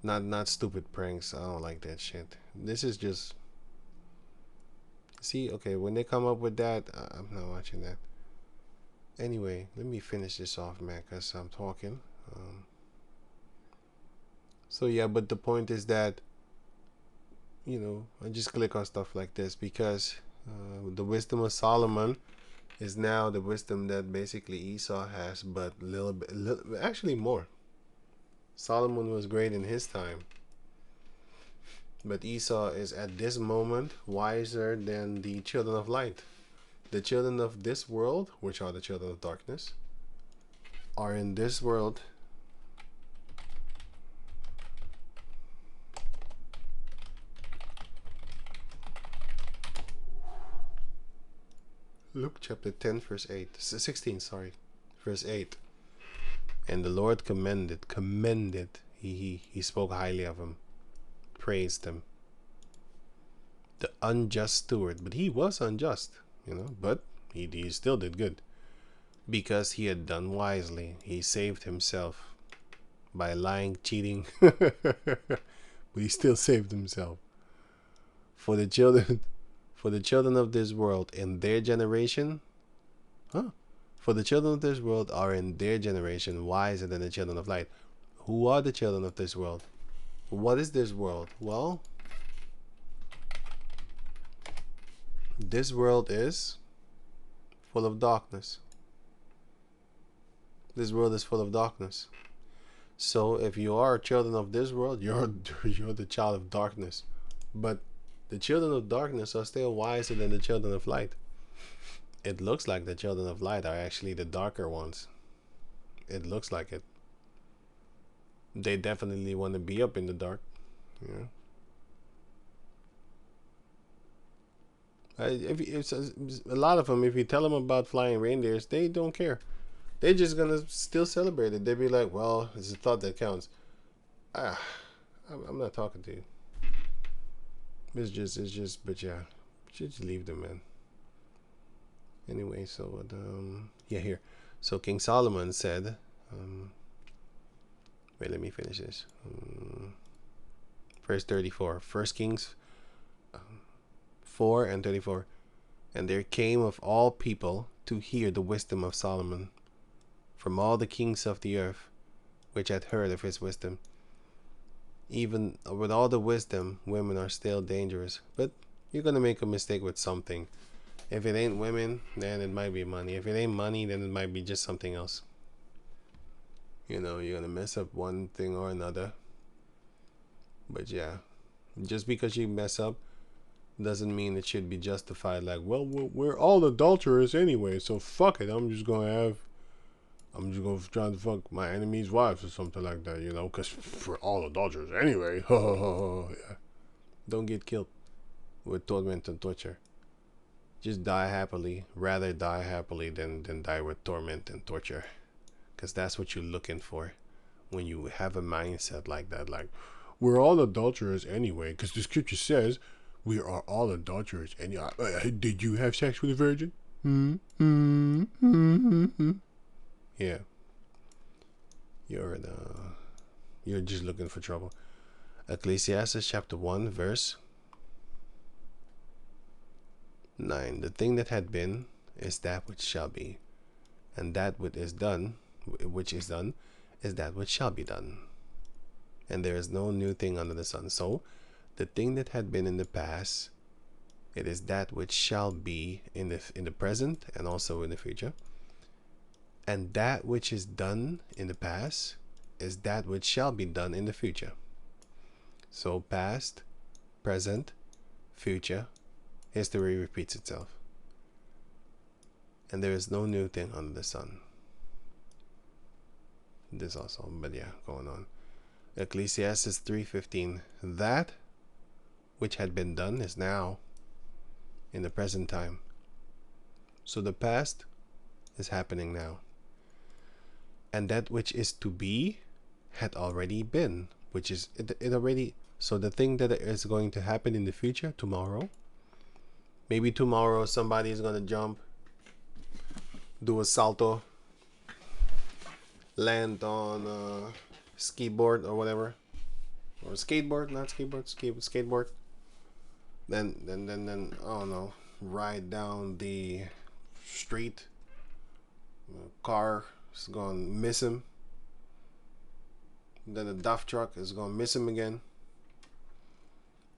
Not stupid pranks. I don't like that shit. This is just... See, okay, when they come up with that, I'm not watching that. Anyway, let me finish this off, man, because I'm talking. So yeah, but the point is that, you know, I just click on stuff like this because the wisdom of Solomon is now the wisdom that basically Esau has, but actually more. Solomon was great in his time, but Esau is at this moment wiser than the children of light. The children of this world, which are the children of darkness, are in this world. Luke chapter 10 verse 8, 16, sorry, verse 8. And the Lord commended, he spoke highly of him, praised him, the unjust steward. But he was unjust, you know, but he still did good because he had done wisely. He saved himself by lying, cheating, but he still saved himself. For the children of this world in their generation, for the children of this world are in their generation wiser than the children of light. Who are the children of this world? What is this world? Well, this world is full of darkness. This world is full of darkness. So if you are children of this world, you're the child of darkness. But the children of darkness are still wiser than the children of light. It looks like the children of light are actually the darker ones. It looks like it. They definitely want to be up in the dark. Yeah. If a lot of them, if you tell them about flying reindeers, they don't care. They're just gonna still celebrate it. They'd be like, "Well, it's a thought that counts." I'm not talking to you. It's just. But yeah, just leave them, man. Anyway, so yeah, here. So King Solomon said, wait, let me finish this. Verse 34, 1 Kings 4 and 34. And there came of all people to hear the wisdom of Solomon, from all the kings of the earth, which had heard of his wisdom. Even with all the wisdom, women are still dangerous. But you're gonna make a mistake with something. If it ain't women, then it might be money. If it ain't money, then it might be just something else. You know, you're gonna mess up one thing or another. But yeah, just because you mess up doesn't mean it should be justified. Like, well, we're all adulterers anyway, so fuck it. I'm just gonna try to fuck my enemy's wives or something like that, you know, because we're all adulterers anyway. Yeah. Don't get killed with torment and torture. Just die happily. Rather die happily than die with torment and torture. Because that's what you're looking for when you have a mindset like that. Like, we're all adulterers anyway, because the scripture says we are all adulterers. And did you have sex with a virgin? Yeah. You're just looking for trouble. Ecclesiastes chapter 1 verse 9. The thing that had been is that which shall be, and that which is done, is that which shall be done. And there is no new thing under the sun. So the thing that had been in the past, it is that which shall be in the present and also in the future. And that which is done in the past is that which shall be done in the future. So past, present, future, history repeats itself. And there is no new thing under the sun. This also, but yeah, going on. Ecclesiastes 3:15. That which had been done is now in the present time. So the past is happening now. And that which is to be had already been, which is it already. So the thing that is going to happen in the future, tomorrow, maybe tomorrow somebody is going to jump, do a salto, land on a ski board or whatever, or skateboard, not skateboard, skateboard. Then oh no, ride down the street. Car is gonna miss him. Then the dump truck is gonna miss him again.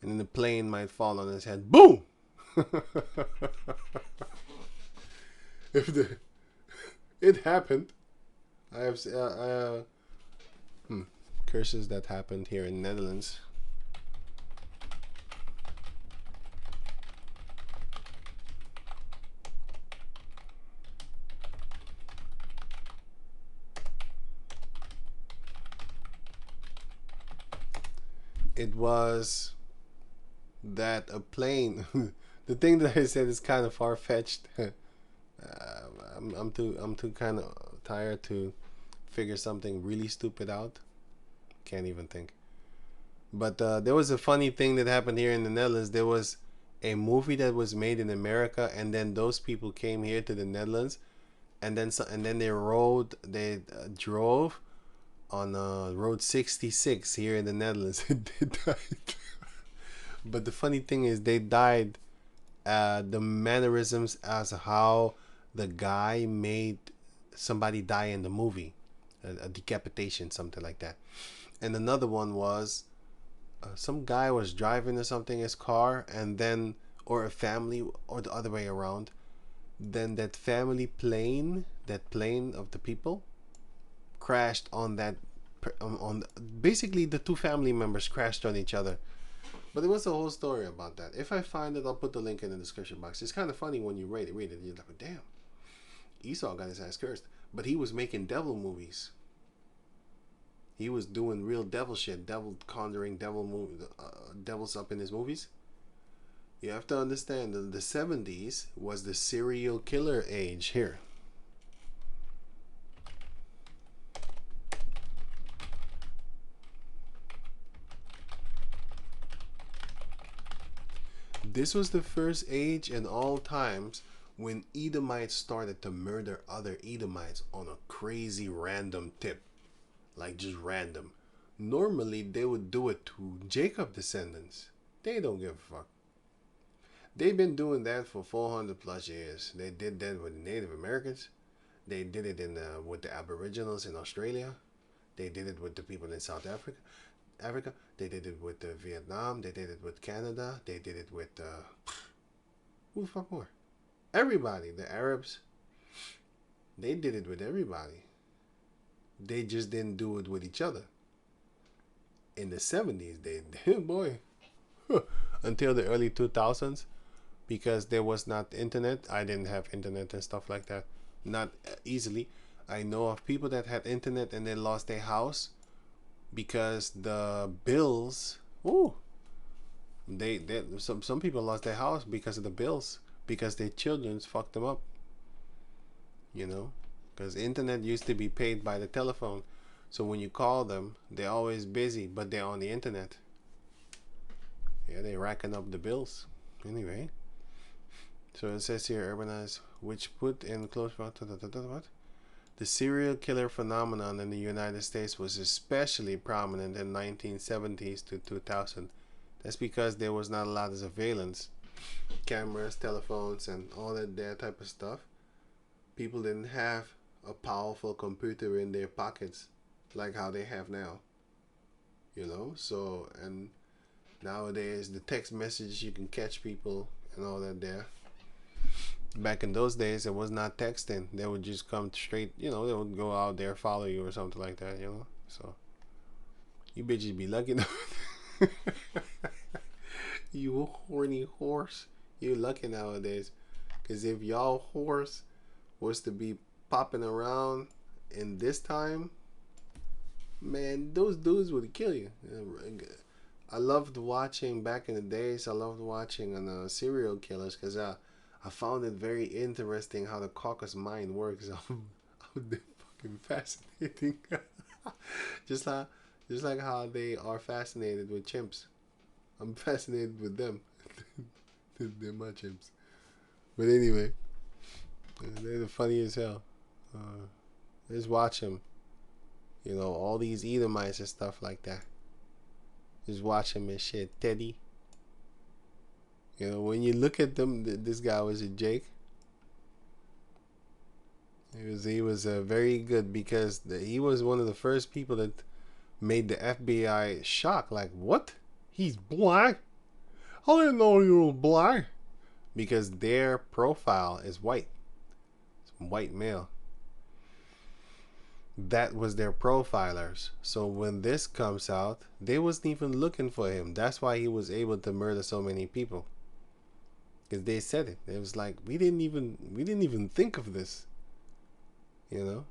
And then the plane might fall on his head. Boom! It happened. I have curses that happened here in the Netherlands. It was that a plane. The thing that I said is kind of far-fetched. I'm too kind of tired to figure something really stupid out. Can't even think. But there was a funny thing that happened here in the Netherlands. There was a movie that was made in America, and then those people came here to the Netherlands, and then they drove on road 66 here in the Netherlands. They died. But the funny thing is, they died the mannerisms as how the guy made somebody die in the movie, a decapitation, something like that. And another one was some guy was driving or something his car, and then, or a family, or the other way around, then that family plane, that plane of the people, crashed on that basically the two family members crashed on each other. But there was a whole story about that. If I find it, I'll put the link in the description box. It's kind of funny when you read it. You're like, damn, Esau got his ass cursed. But he was making devil movies. He was doing real devil shit, devil conjuring, devils up in his movies. You have to understand that the 70s was the serial killer age here. This was the first age in all times when Edomites started to murder other Edomites on a crazy random tip. Like just random. Normally they would do it to Jacob descendants. They don't give a fuck. They've been doing that for 400 plus years. They did that with Native Americans. They did it with the Aboriginals in Australia. They did it with the people in South Africa. They did it with Vietnam. They did it with Canada. They did it with who the fuck more? Everybody. The Arabs. They did it with everybody. They just didn't do it with each other. In the 70s, they did, boy. Until the early 2000s, because there was not internet. I didn't have internet and stuff like that. Not easily. I know of people that had internet and they lost their house because the bills. Some people lost their house because of the bills, because their children fucked them up. You know, because internet used to be paid by the telephone, so when you call them, they're always busy, but they're on the internet. Yeah, they're racking up the bills. Anyway, so it says here, urbanized, which put in close what? The serial killer phenomenon in the United States was especially prominent in 1970s to 2000. That's because there was not a lot of surveillance, cameras, telephones, and all that type of stuff. people didn't have a powerful computer in their pockets like how they have now. You know, so and nowadays the text message you can catch people and all that there. Back in those days, it was not texting. They would just come straight. You know, they would go out there, follow you or something like that. You know, so you bitches be lucky. You horny horse. You lucky nowadays. Because if y'all horse was to be popping around in this time, man, those dudes would kill you. I loved watching back in the days. I loved watching on serial killers because I found it very interesting how the caucus mind works. They're fucking fascinating. just like just like how they are fascinated with chimps. I'm fascinated with them. They're my chimps. But anyway, they're the funny as hell. Just watch them. You know, all these Edomites and stuff like that. Just watch them and shit. Teddy. You know, when you look at them, this guy was a Jake. He was very good because he was one of the first people that made the FBI shock. Like, what? He's black? I didn't know you were black. Because their profile is white. It's white male. That was their profilers. So when this comes out, they wasn't even looking for him. That's why he was able to murder so many people. Because they said it. It was like we didn't even think of this. You know?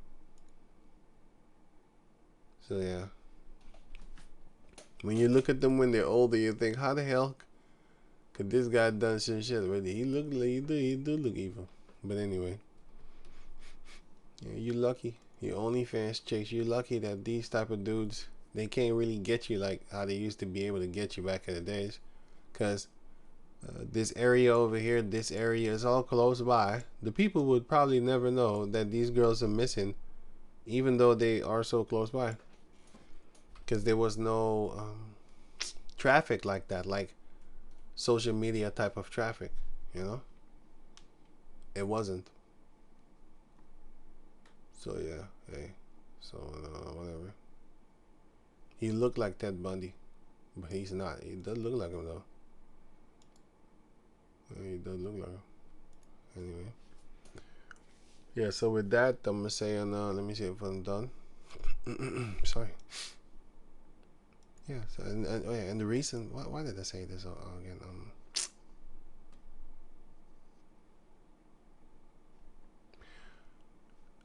So yeah. When you look at them when they're older, you think, how the hell could this guy done some shit? Really, he do look evil. But anyway. Yeah, you lucky. You OnlyFans chicks, you lucky that these type of dudes, they can't really get you like how they used to be able to get you back in the days. Because this area over here, this area is all close by. The people would probably never know that these girls are missing, even though they are so close by. Because there was no traffic like that, like social media type of traffic, you know? It wasn't. So yeah, hey, so whatever. He looked like Ted Bundy, but he's not. He doesn't look like him though. He does look like him. Anyway, yeah. So with that, I'm gonna say, let me see if I'm done. Sorry. Yeah. So oh yeah, and the reason why did I say this again?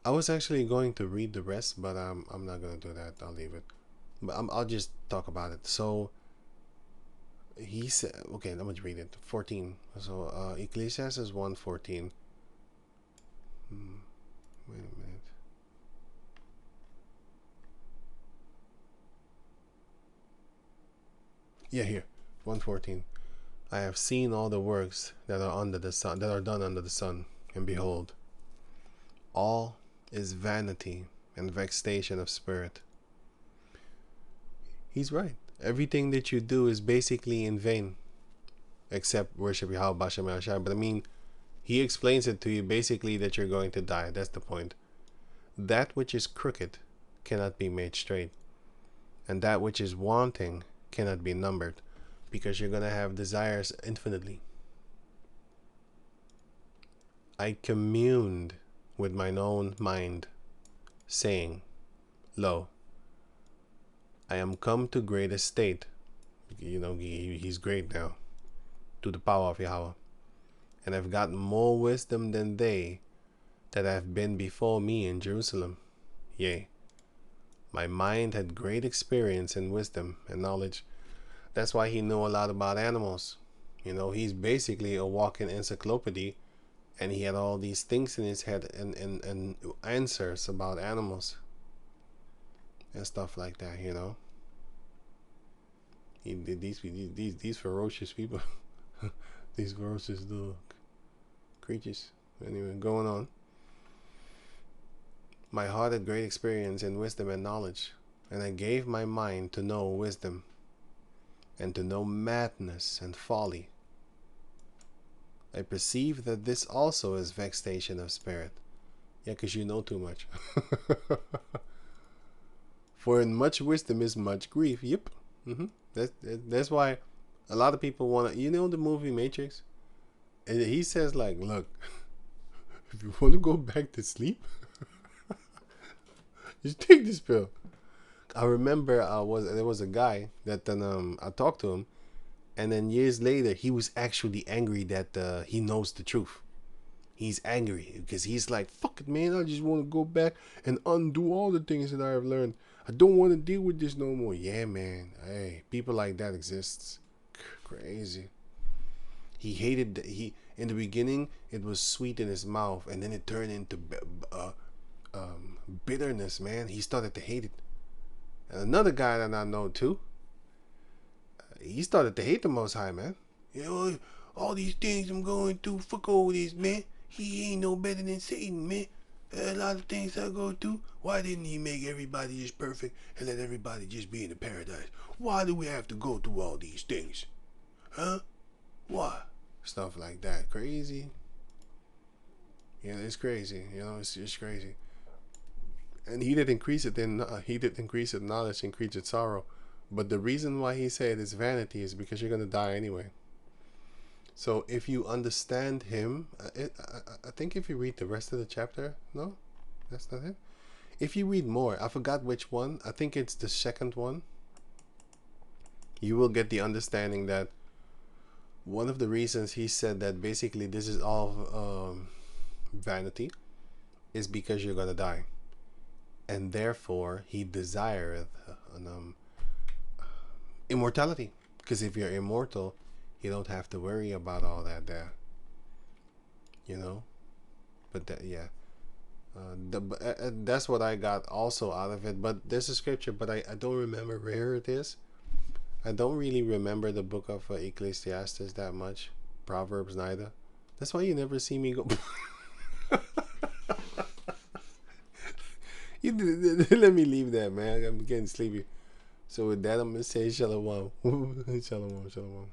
I was actually going to read the rest, but I'm not gonna do that. I'll leave it. But I'll just talk about it. So he said, okay, I'm gonna read it. 14. So Ecclesiastes 1:14. Wait a minute. Yeah, here. 1:14. I have seen all the works that are under the sun, that are done under the sun, and behold, all is vanity and vexation of spirit. He's right. Everything that you do is basically in vain, except worship Yahweh Bashem Yahshai. But I mean, he explains it to you basically that you're going to die. That's the point. That which is crooked cannot be made straight, and that which is wanting cannot be numbered, because you're going to have desires infinitely. I communed with mine own mind, saying, Lo, I am come to great estate. You know, he's great now, to the power of Yahweh. And I've got more wisdom than they that have been before me in Jerusalem. Yea, my mind had great experience in wisdom and knowledge. That's why he knew a lot about animals. You know, he's basically a walking encyclopedia. And he had all these things in his head and answers about animals and stuff like that, you know. These ferocious people, these ferocious little creatures. Anyway, going on. My heart had great experience in wisdom and knowledge, and I gave my mind to know wisdom, and to know madness and folly. I perceive that this also is vexation of spirit, Yeah, because you know too much. For in much wisdom is much grief. Yep. That's why a lot of people want to. You know the movie Matrix, and he says like, look, if you want to go back to sleep, just take this pill. I remember there was a guy that then I talked to him, and then years later he was actually angry that he knows the truth. He's angry because he's like, fuck it, man. I just want to go back and undo all the things that I have learned. I don't want to deal with this no more. Yeah, man. Hey, people like that exists. Crazy. He hated he in the beginning. It was sweet in his mouth, and then it turned into bitterness. Man, he started to hate it. And another guy that I know too, he started to hate the Most High, man. You know, all these things I'm going through. Fuck all this, man. He ain't no better than Satan, man. A lot of things I go through. Why didn't he make everybody just perfect and let everybody just be in the paradise? Why do we have to go through all these things? Huh? Why? Stuff like that. Crazy. Yeah, it's crazy. You know, it's just crazy. And he did increase it in knowledge, increase its sorrow. But the reason why he said it's vanity is because you're gonna die anyway. So if you understand him, I think if you read the rest of the chapter, no, that's not it. If you read more, I forgot which one. I think it's the second one. You will get the understanding that one of the reasons he said that basically this is all vanity is because you're gonna die, and therefore he desireth immortality. Because if you're immortal, you don't have to worry about all that there. You know, but that, yeah. That's what I got also out of it. But there's a scripture, but I don't remember where it is. I don't really remember the book of Ecclesiastes that much. Proverbs neither. That's why you never see me go. Let me leave that, man. I'm getting sleepy. So with that, I'm gonna say shalom. Shalom, shalom.